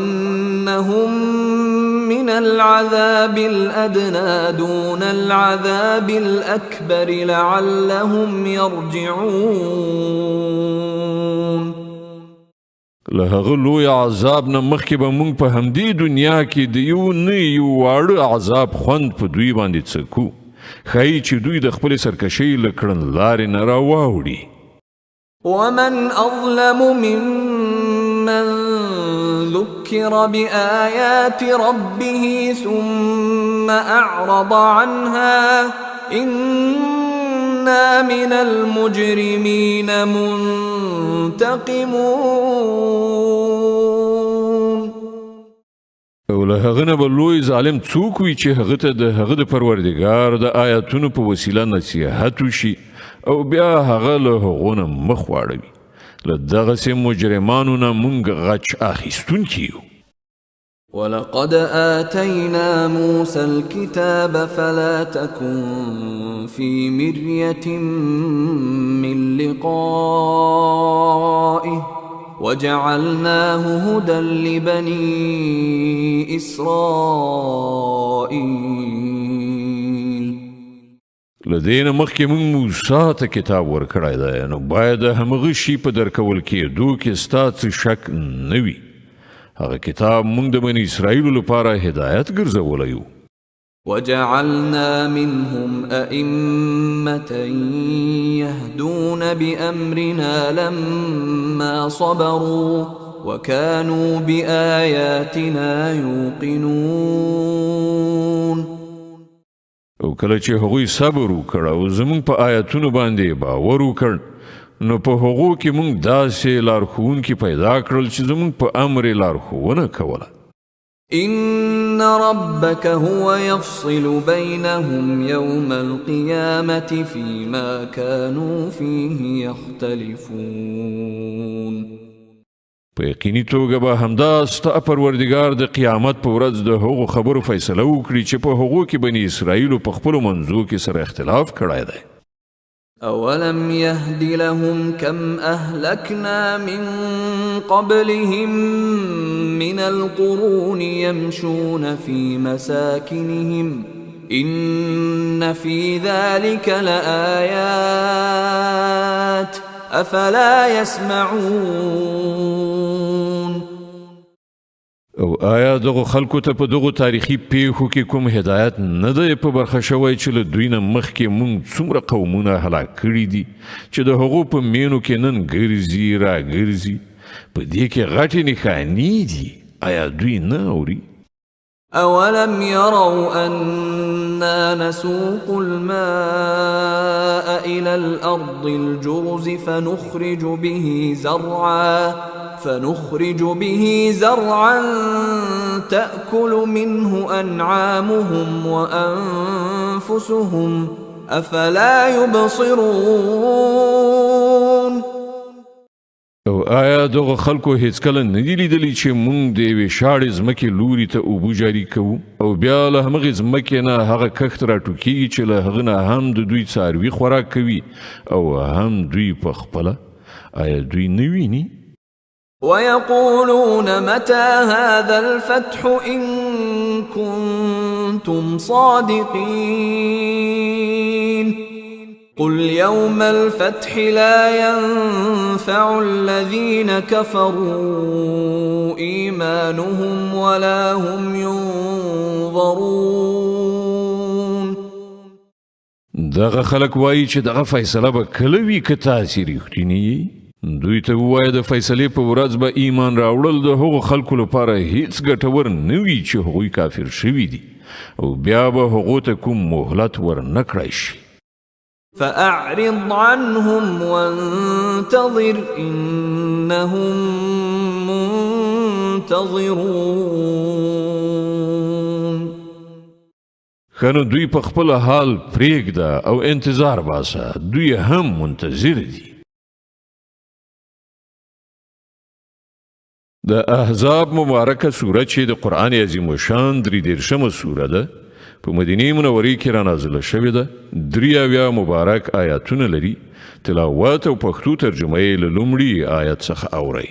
S1: من العذاب الأدنى دون العذاب الأكبر لعلهم يرجعون.
S2: له هغه لوی عذاب نه مخکې به موږ په همدې دنیا کې د یو نه یو واړه عذاب خوند په دوی باندې څکو، ښایي چې دوی د خپلې سرکشۍ له کړنلارې نه راواوړي.
S1: ومن أظلم ممن ذكر بآيات ربه ثم أعرض عنها إنا من المجرمين منتقمون.
S2: او له هغه نه به لوی ظالم څوک وي چې هغه ته د هغه د پروردګار د آیاتونو په وسیله نصیحت وشي او بیا هغه له هغو نه مخ واړوي. له دغسې مجرمانو نه موږ غچ اخیستونکي یو.
S1: ولقد آتينا موسى الكتاب فلا تكن في مرية من لقائه وجعلناه هدى لبني إسرائيل.
S2: لدین مخکې موږ موسی ته کتاب ورکړی دی، نو باید همغه شي په درکول کېدو کې ستا څه شک نه وي. هغه کتاب موږ د بني اسرائیلو لپاره هدایت ګرځولی و.
S1: وجعلنا منهم أئمة يهدون بأمرنا لما صبروا وكانوا بآياتنا يوقنون.
S2: او کله چې هغوی صبر وکړ او زموږ په آیاتونو باندې باور وکړ، نو په هغو کې موږ داسې لارښوونکي پیدا کړل چې زموږ په امر یې لارښوونه کوله.
S1: إن ربك هو يفصل بينهم يوم القيامة فيما كانوا فيه يختلفون.
S2: په یقیني توګه به همدا ستا پروردګار د قیامت په ورځ د هغو خبرو فیصله وکړي چې په هغو کې بني اسرائیلو په خپلو منځو کې سره اختلاف کړی دی.
S1: أولم يهد لهم كم أهلكنا من قبلهم من القرون يمشون في مساكنهم إن في ذلك لآيات أفلا يسمعون.
S2: او آیا دغه خلکو ته په دغه تاریخي پیښو کې کوم هدایت نه دی په برخه شوی چې له دوی نه مخکې موږ څومره قومونه هلاک کړي دي چې د هغو په مینو کې نن ګرځي را ګرځي؟ په دې کې غټې نښانې دي، آیا دوی نه اوري؟
S1: أولم يروا أنا نسوق الماء إلى الأرض الجرز فنخرج به زرعا تأكل منه أنعامهم وأنفسهم أفلا يبصرون.
S2: او آیا دغه خلکو هیڅکله نه دي لیدلي چې موږ د یوې شاړې ځمکې لوري ته اوبه جاري کوو او بیا له همغې ځمکې نه هغه کښت راټوکېږي چې له هغه نه هم د دوی څاروي خوراک کوي او هم دوی په خپله؟ آیا دوی نه ویني؟
S1: ويقولون متى هذا الفتح إن كنتم صادقين قل يوم الفتح لا ينفع الذين كفروا إيمانهم ولا هم ينظرون.
S2: دغه خلک وایي چې دغه فیصله به کله وي که تاسې رښتینی. دوی ته ووایه د فیصلې په ورځ به ایمان راوړل د هغو خلکو لپاره هیڅ ګټور نه وي چې هغوی کافر شوي دي او بیا به هغو ته کوم مهلت ور نه کړی شي.
S1: فأعرض عنهم وانتظر إنهم منتظرون.
S2: خنو دوی په خپل حال پرېږده او انتظار باسه، دوی هم منتظر دي. د احزاب مبارکه سوره چې د قرآن عظیم الشان 33مه سوره ده، په مدینه منورې کې را نازله شوې ده. 83 مبارک آیاتونه لري. تلاوت او پښتو ترجمه یې له لومړي آیت څخه اورئ.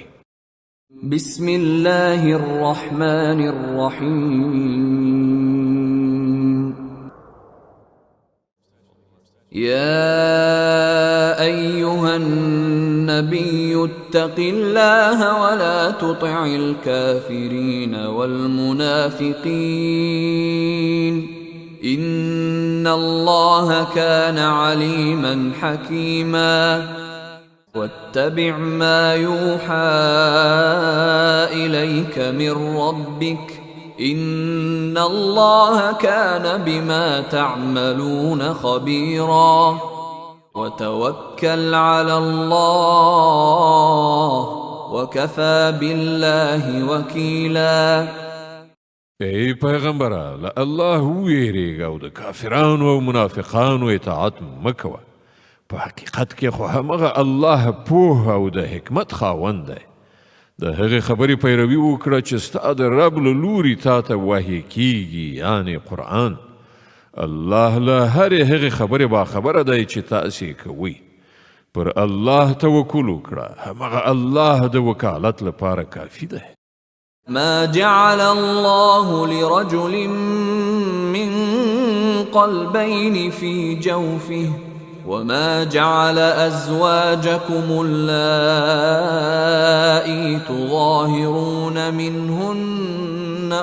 S1: بسم الله الرحمن الرحيم يا أيها النبي اتق الله ولا تطع الكافرين والمنافقين إن الله كان عليما حكيما واتبع ما يوحى إليك من ربك إن الله كان بما تعملون خبيرا وتوكل على الله وكفى بالله وكيلا.
S2: ای پیغمبره له الله ویریږه او د کافرانو او منافقانو اطاعت مکوه. په حقیقت کې خو همغه الله پوه او د حکمت خاوند دی. د هغې خبرې پیروي وکړه چې ستا د رب له لوري تا ته وحی کیږي یعنې قرآن. الله له هرې هغې خبرې باخبره دی چې تاسې کوئ. پر الله توکل وکړه، همغه الله د وکالت لپاره کافي دی.
S1: ما جعل الله لرجل من قلبين في جوفه وما جعل أزواجكم اللائي تظاهرون منهن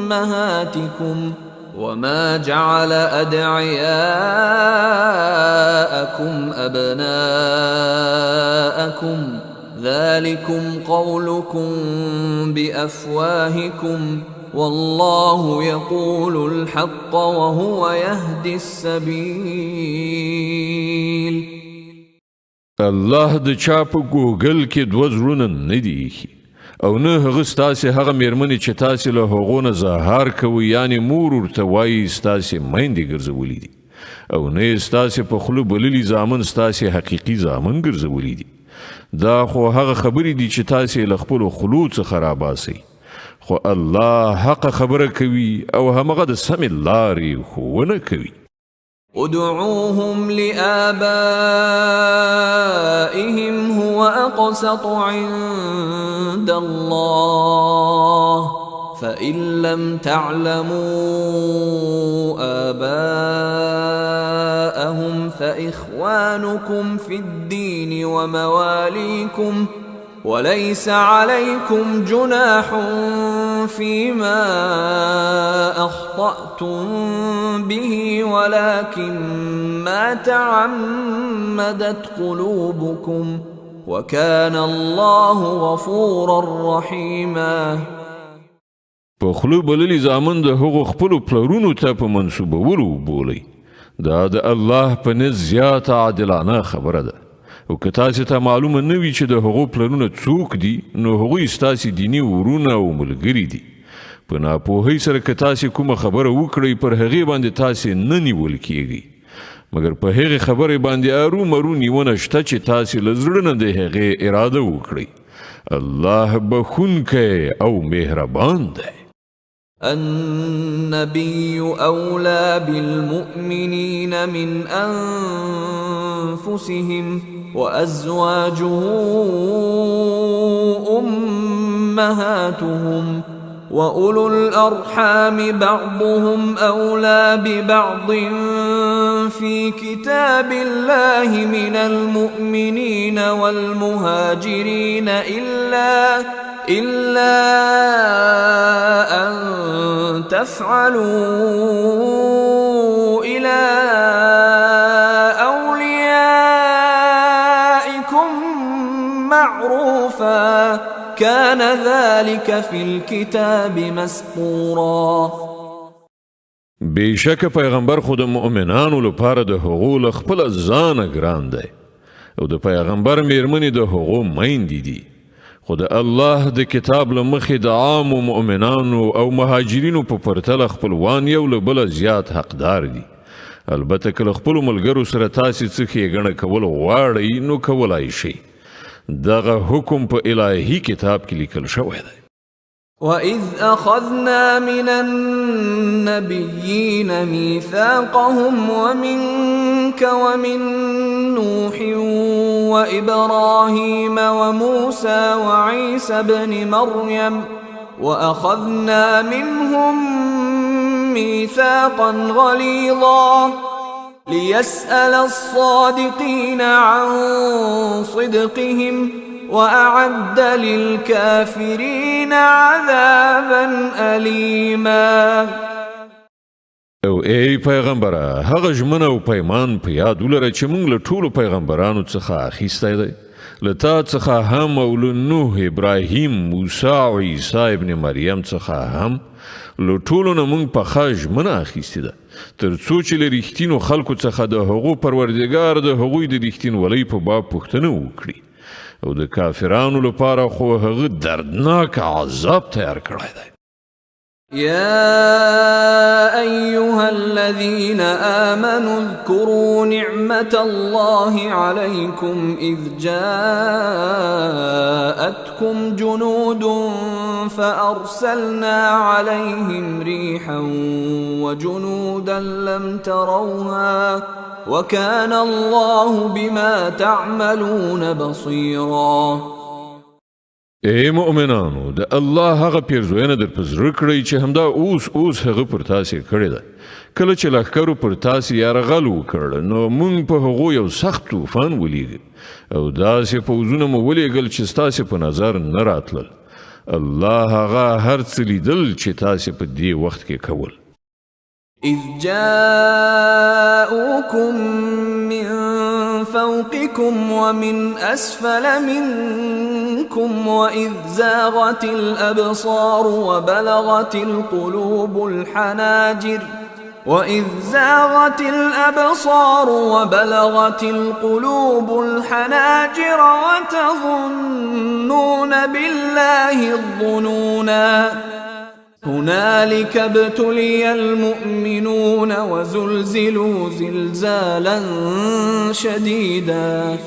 S1: أمهاتكم وما جعل أدعياءكم أبناءكم ذلكم قولكم بأفواهكم والله يقول الحق وهو يهدي السبيل.
S2: الله د چا په ګوګل کې دوه زړونه نه دي ایښي او نه هغه ستاسې هغه مېرمنې چې تاسې له هغو نه زهار کوئ یعنې مور ورته وایي ستاسې میندې ګرځولي دي او نه یې ستاسې په خوله بللي زامن ستاسې حقیقي زامن ګرځولي دي. دا خو هغه خبرې دي چې تاسې له خپلو خولو څخه راباسئ، خو الله حق خبره کوي او همغه د سمې لارې ښوونه کوي.
S1: ادعوهم لآبائهم هو أقسط عند الله فإن لم تعلموا آباءهم فإخوانكم في الدين ومواليكم وليس عليكم جناح فيما أخطأتم به ولكن ما تعمدت قلوبكم وكان الله غفورا رحيما.
S2: په خلو بللی زامن د هغو خپلو پلرونو ته په منسوبولو بولی. دا د الله په نزد زیاته عادلانه خبره ده. او که تاسې ته معلومه نه وي چې د هغو پلرونه څوک دي نو هغوی ستاسې دیني ورونه او ملګري دي. په ناپوهۍ سره که تاسې کومه خبره وکړئ پر هغې باندې تاسې نه نیول کیږئ مګر په هغې خبرې باندې ارومرو نیونه شته چې تاسې له زړه نه د هغې اراده وکړئ. الله بخونکی او مهربان دی.
S1: النبي أولى بالمؤمنين من أنفسهم وأزواجه أمهاتهم وأولو الأرحام بعضهم أولى ببعض في كتاب الله من المؤمنين والمهاجرين إلا أن تفعلوا إلى أوليائكم معروفا كان ذلك في الكتاب مسطورا.
S2: بیشک پیغمبر خود مؤمنانو لپاره د هغو له خپله ځانه ګران دی او د پیغمبر میرمنې د هغو میندې دي. خو د الله د کتاب له مخې د عامو مؤمنانو او مهاجرینو په پرتله خپلوان یو له بله زیات حقدار دي. البته که له خپلو ملګرو سره تاسې څه ښېګڼه کول غواړئ نو کولای شئ. دغه حکم په الهي کتاب کې لیکل شوی دی.
S1: وَإِذْ أَخَذْنَا مِنَ النَّبِيِّينَ مِيثَاقَهُمْ وَمِنْكَ وَمِنْ نُوحٍ وإبراهيم وموسى وعيسى ابن مريم وأخذنا منهم ميثاقا غليظا ليسأل الصادقين عن صدقهم وأعد للكافرين عذابا أليما.
S2: او ای پیغمبره هغه ژمنه او پیمان په یاد ولره چې موږ له ټولو پیغمبرانو څخه اخیستی دی له تا څخه هم او له نوح ابراهیم موسی او عیسی ابن مریم څخه هم له ټولو نه موږ پخه ژمنه اخیستې ده تر څو چې له رښتینو خلکو څخه د هغو پروردګار د هغوی د رښتینولۍ په باب پوښتنه وکړي او د کافرانو لپاره خو هغه دردناک عذاب تیار کړی دی.
S1: يا أيها الذين آمنوا اذكروا نعمة الله عليكم إذ جاءتكم جنود فأرسلنا عليهم ريحا وجنودا لم تروها وكان الله بما تعملون بصيرا.
S2: ای مؤمنانو د الله هغه پیرزوینه در په زړه کړئ چې همدا اوس هغه پر تاسې کړې ده کله چې لښکرو پر تاسې یرغل وکړ نو موږ په هغو یو سخت طوفان ولیږه او داسې پوځونه مو ولېږل چې ستاسې په نظر نه راتلل الله هغه هر څه لیدل چې تاسې په دې وخت کې کول.
S1: إذ جاءوكم من فوقكم ومن أسفل منكم وإذ زاغت الأبصار وبلغت القلوب الحناجر وتظنون بالله الظنونا هنالك ابتلي المؤمنون وزلزلوا زلزالا شديدا.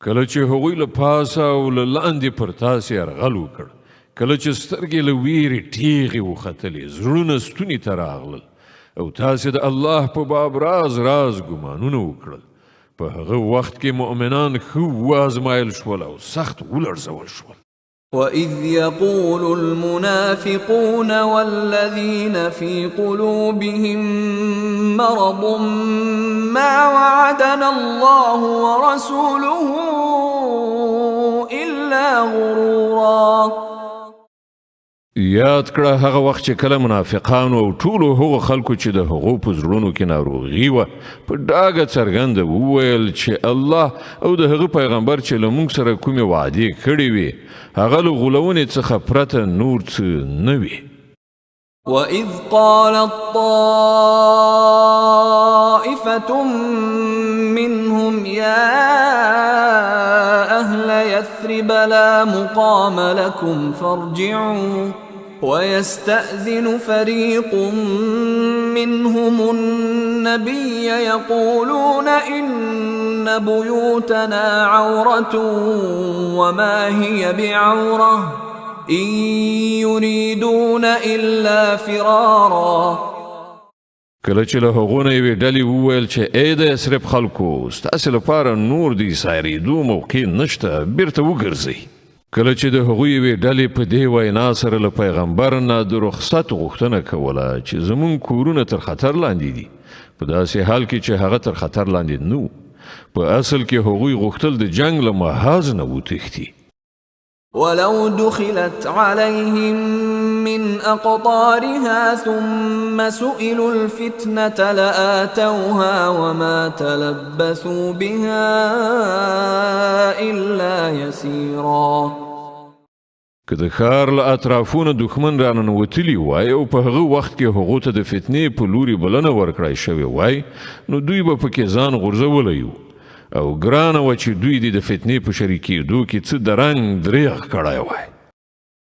S2: کله چې هغوی له پاسه او له لاندې پر تاسې یرغل وکړ کله چې سترګې له ویرې ټیغې وختلې زړونه ستوني ته راغلل او تاسې د الله په باب راز ګمانونه وکړل په هغه وخت کې مؤمنان ښه وازمایل شول او سخت ولړزول شول.
S1: وَإِذْ يَقُولُ الْمُنَافِقُونَ وَالَّذِينَ فِي قُلُوبِهِم مَّرَضٌ مَّا وَعَدَنَا اللَّهُ وَرَسُولُهُ إِلَّا غُرُورًا.
S2: یاد کړه هغه وخت چې کله منافقانو او ټولو هغو خلکو چې د هغو په زړونو کې ناروغي وه په ډاګه څرګنده وویل چې الله او د هغه پیغمبر چې له موږ سره کومې وعدې کړې وې هغه له غولونې څخه پرته نور څه نه وي.
S1: وَإِذْ قَالَتْ طَائِفَةٌ مِّنْهُمْ يَا أَهْلَ يَثْرِبَ لَا مُقَامَ لَكُمْ فَارْجِعُوا وَيَسْتَأْذِنُ فَرِيقٌ مِّنْهُمُ النَّبِيَّ يَقُولُونَ إِنَّ بُيُوتَنَا عَوْرَةٌ وَمَا هِيَ بِعَوْرَةٍ إِن يُرِيدُونَ إِلَّا فِرَارًا.
S2: کله چې له هغو نه یوې ډلې وویل چې ای د یثرب خلکو ستاسې لپاره نور د سایرېدو موقع نشته بیرته وګرځئ. کله چې د هغوی یوې ډلې په دې وینا سره له پیغمبر نه د رخصت غوښتنه کوله چې زموږ کورونه تر خطر لاندې دي په داسې حال کې چې هغه تر خطر لاندې نه و په اصل کې هغوی غوښتل د جنگ له محاذ نه وتښتي.
S1: ولو دخلت عليهم من أقطارها ثم سئلوا الفتنة لآتوها وما تلبثوا بها إلا يسيرا.
S2: که د ښار له اطرافونه دښمن راننوتلي وای او په هغه وخت کې هغو ته د فتنې په لوري بلنه ورکړای شوې وای نو دوی به پکې ځان غورځولی وو او ګرانه وه چې دوی د فتنې په شریکېدو کې څه د رنګ دریغ کړی وای.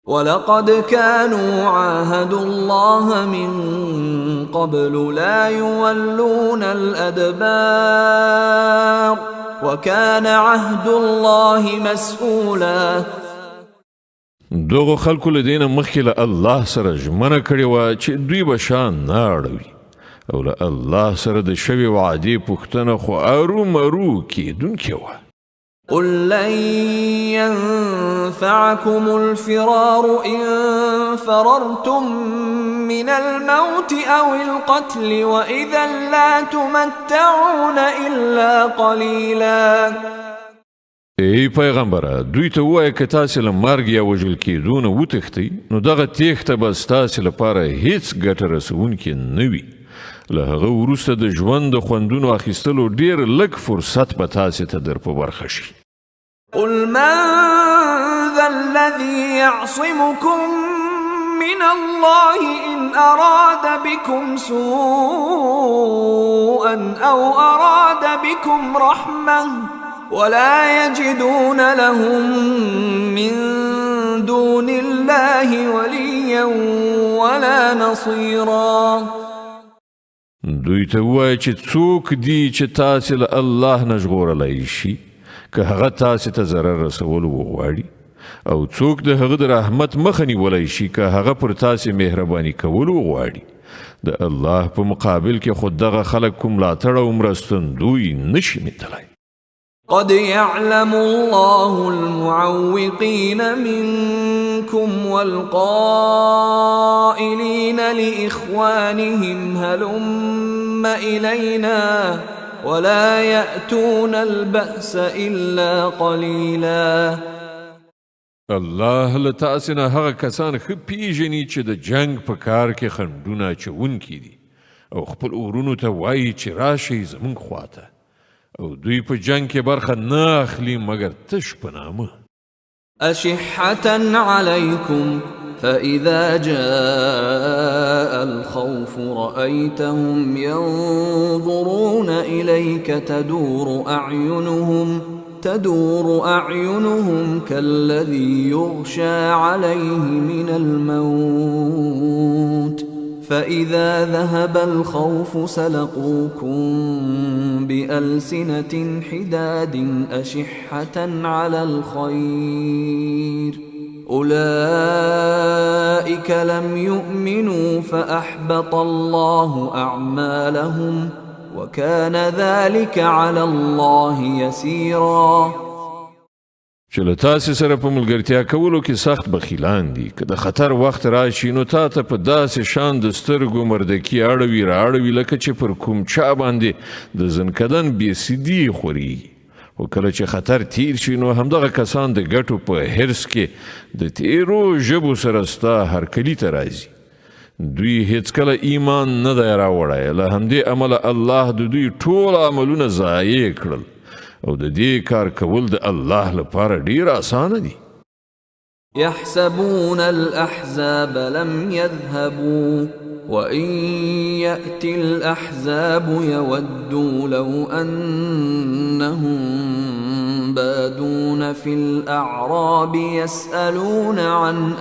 S1: ولقد كانوا عاهدوا الله من قبل لا يولون الأدبار وكان عهد الله مسؤولا.
S2: دغه خلکو له دې نه مخکې له الله سره ژمنه کړې وه چې دوی به شان نه اړوي او له الله سره د شوې وعدې پوښتنه خو ارومرو کېدونکې وه.
S1: قل لن ينفعكم الفرار إن فررتم من الموت أو القتل وإذا لا تمتعون إلا قليلا.
S2: ای پیغمبره دوی ته وایه که تاسې له مرګ یا وژل کېدو نه وتښتئ نو دغه تېښته به ستاسې لپاره هیڅ ګټه رسوونکې نه وي. له هغه وروسته د ژوند د خوندونو اخیستلو ډېر لږ فرصت به تاسې ته در په برخه شي.
S1: قل من ذا الذي يعصمكم من الله إن أراد بكم سوءا أو أراد بكم رحمة ولا يجدون لهم من دون الله وليا ولا نصيرا.
S2: دوی ته ووایه چې څوک دي چې تاسې له الله نه ژغورلی شي که هغه تاسې ته ضرر رسولو وغواړي او څوک د هغه د رحمت مخه نیولی شي که هغه پر تاسې مهرباني کول وغواړي. د الله په مقابل کې خو دغه خلک کوم ملاتړ او مرستندوی نشي میندلی.
S1: قد يعلم الله المعوقين منكم والقائلين لإخوانهم هلم إلينا ولا يأتون البأس إلا قليلا.
S2: الله له تاسې نه هغه کسان ښه پیژني چې د جنگ په کار کې خنډونه اچوونکي دي او خپل اورونو ته وایي چې راشئ زموږ خواته او دوی په جنگ کې برخه نه اخلي مګر تش په نامه.
S1: أشحة عليكم فإذا جاء الخوف رأيتهم ينظرون إليك تدور أعينهم كالذي يغشى عليه من الموت فإذا ذهب الخوف سلقوكم بألسنة حداد أشحة على الخير أولئك لم يؤمنوا فأحبط الله أعمالهم وكان ذلك على الله يسيرا.
S2: چې له تاسې سره په ملګرتیا کولو کې سخت بخیلان دي که د خطر وخت راشي نو تا ته په داسې شان د سترګو مردکي اړوي رااړوي لکه چې پر کوم چا باندې د زنکدن بېسیدي خوري. خو کله چې خطر تیر شي نو همدغه کسان د ګټو په حرص کې د تیرو ژبو سره ستا هرکلي ته راځي. دوی هیڅکله ایمان نه دی راوړی له همدې امله الله د دوی ټول عملونه ضایع کړل او د دې کار کول د الله لپاره ډیر آسانه دي.
S1: يحسبون الأحزاب لم يذهبوا وإن يأتي الأحزاب يودوا لو أنهم بادون في الأعراب يسألون عن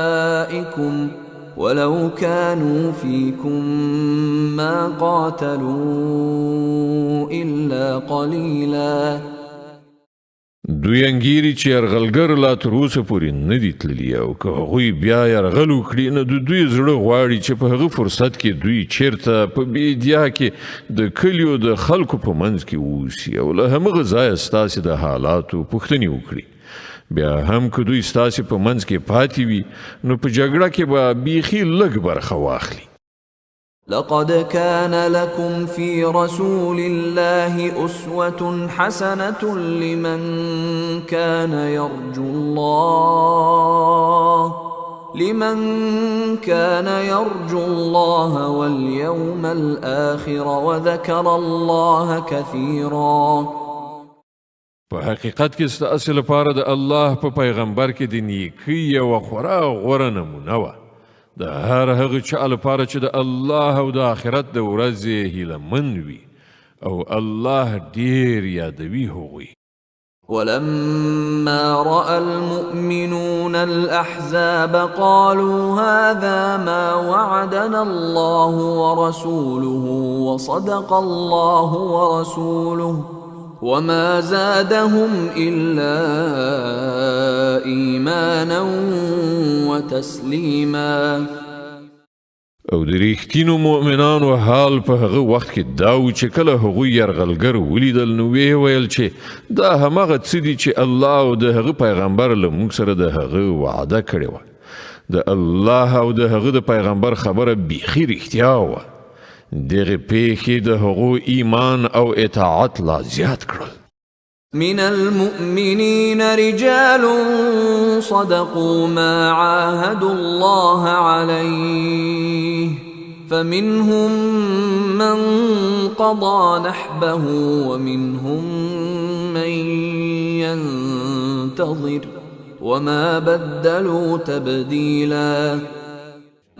S1: أنبائكم ولو كانوا فيكم ما قاتلوا إلا قليلا.
S2: دوی انګیري چې یرغلګر لا تر اوسه پورې نه دي تللي او که هغوی بیا یرغل وکړي نو د دوی زړه غواړي چې په هغه فرصت کې دوی چیرته په بیدیا کې د کلیو د خلکو په منځ کې اوسي او له همغه ځایه ستاسې د حالاتو پوښتنې وکړي. بیا هم که دوی ستاسې په منځ کې پاتې وي نو په جګړه کې به بیخي لږ برخه واخلي.
S1: لقد كان لكم في رسول الله أسوة حسنة لمن كان يرجو الله واليوم الآخر وذكر الله كثيرا.
S2: په حقیقت کې ستاسې لپاره د الله په پیغمبر کې د نیکۍ یوه خورا غوره نمونه وه د هر هغه چا لپاره چې د الله او د آخرت د ورځې هیلهمند وي او الله ډیر یادوي هغوی.
S1: ولما رأى المؤمنون الأحزاب قالوا هذا ما وعدنا الله ورسوله وصدق الله ورسوله وما زادهم إلا إيمانا وتسليما.
S2: او د ریښتینو مؤمنانو حال په هغه وخت کې دا و چې کله هغوی یرغلګر ولیدل نو ویې ویل چې دا هماغه څه دي چې الله او د هغه پیغمبر له موږ سره د هغه وعده کړې وه. د الله او د هغه د پیغمبر خبره بیخي رښتیا وه. دغه پیښې د هغو ایمان او اطاعت لا زیات کړل.
S1: من المؤمنين رجال صدقوا ما عاهدوا الله عليه فمنهم من قضى نحبه ومنهم من ينتظر وما بدلوا تبديلا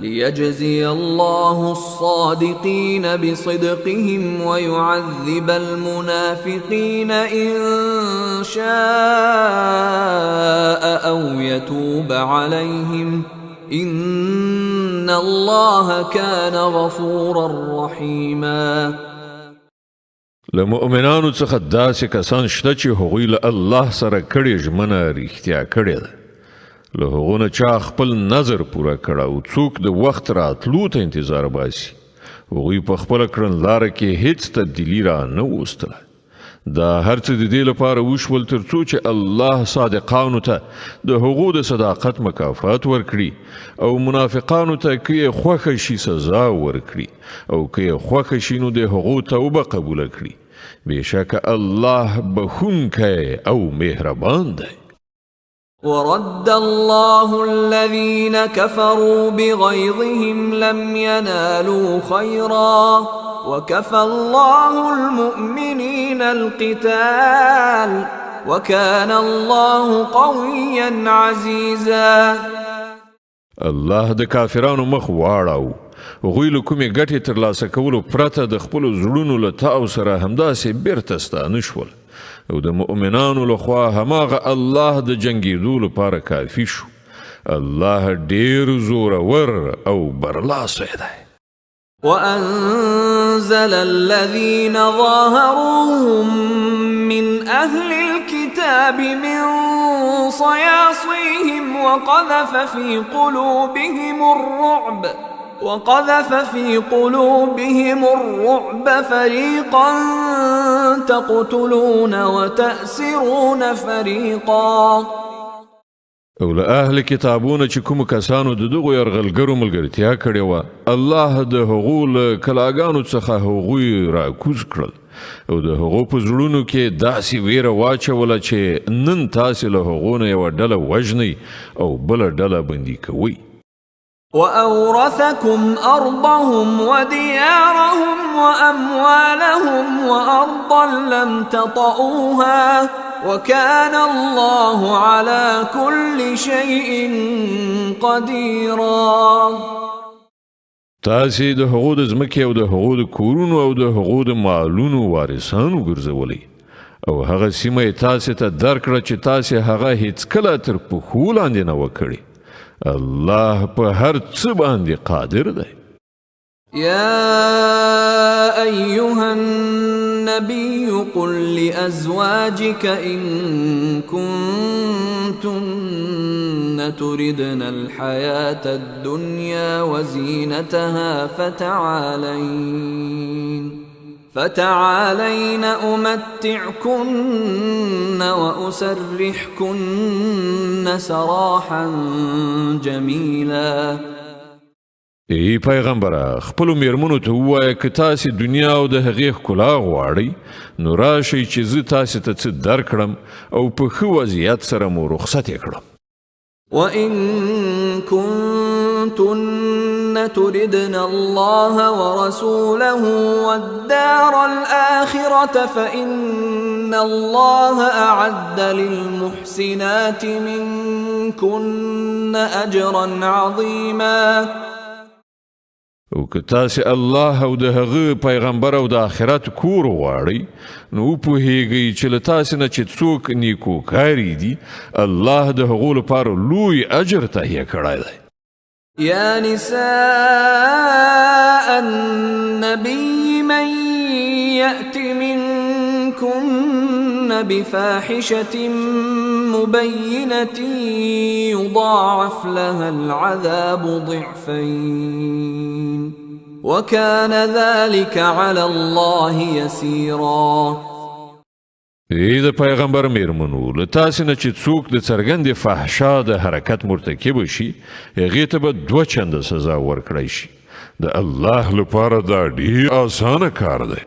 S1: ليجزي الله الصادقين بصدقهم ويعذب المنافقين إن شاء أو يتوب عليهم إن الله كان غفورا رحيما.
S2: لمؤمنانو څخه داسې کسان شته چې هغوی له الله سره کړې ژمنه رښتیا کړې ده. له هغو نه چا خپل نظر پوره کړه او څوک د وخت راتلو ته انتظار باسي. هغوی په خپله کړنلاره کې هیڅ تبدیلي را نه وستله. دا هر څه د دې لپاره وشول تر څو چې الله صادقانو ته د هغو د صداقت مکافات ورکړي او منافقانو ته که یې خوښه شي سزا ورکړي او که یې خوښه شي نو د هغو توبه قبوله کړي. بېشکه الله بخښونکی او مهربان دی.
S1: ورد الله الذين كفروا بغيظهم لم ينالوا خيرا وكفى الله المؤمنين القتال وكان الله قويا عزيزا.
S2: الله د کافرانو مخ واړاو. هغوی له کومې ګټې ترلاسه کولو پرته د خپلو زړونو له تاو سره همداسې بیرته ستانه شول او د مؤمنانو لخوا هماغه الله د جنګېدو لپاره کافي شو. الله ډېر زورور او برلاسی دی.
S1: وأنزل الذين ظاهروهم من أهل الكتاب من صياصيهم وقذف في قلوبهم الرعب فريقا تقتلون وتأسرون فريقا.
S2: او له اهل کتابونه چې کوم کسانو د دغو یرغلګرو ملګرتیا کړې وه الله د هغو له کلاګانو څخه هغوی راکوز کړل او د هغو په زړونو کې داسې ویره واچوله چې نن تاسې له هغو نه یوه ډله وژنئ او بله ډله بندي کوئ.
S1: وأورثكم أرضهم وديارهم وأموالهم وأرضا لم تطئوها وكان الله على كل شيء قديرا.
S2: تاسې د هغو د ځمکې او د هغو د کورونو او د هغو د مالونو وارثان وګرځولئ او هغه سیمه یې تاسې ته درکړه چې تاسې هغه هیڅکله تر پښو لاندې نه وکړئ. الله په هر څه باندې قادر دی.
S1: يا أيها النبي قل لأزواجك إن كنتن تردن الحياة الدنيا وزينتها فتعالين أمتعكن وأسرحكن سراحا جميلا.
S2: ای پیغمبره خپلو میرمنو ته ووایه که تاسې دنیا او د هغې ښکلا غواړئ نو راشئ چې زه تاسې ته څه درکړم او په ښه وضعیت سره مو رخصت یې کړم.
S1: وإن كنتن تردن الله ورسوله والدار الآخرة فإن الله أعد للمحسنات منكن أجرا عظيما.
S2: او که تاسې الله او د هغه پیغمبر او د آخرت کور غواړئ نو وپوهیږئ چې له تاسې نه چې څوک نیکوکاري دي الله د هغو لپاره لوی اجر تهیه کړی دی.
S1: يا نساء النبي من يأت منكن بفاحشة مبينة يضاعف لها العذاب ضعفين وكان ذلك على الله يسيرا.
S2: ای د پیغمبر میرمنو له تاسې نه چې څوک د څرګندې فحشا د حرکت مرتکب شي هغې ته به 2 چنده سزا ورکړی شي. د الله لپاره دا ډیر آسانه کار دی.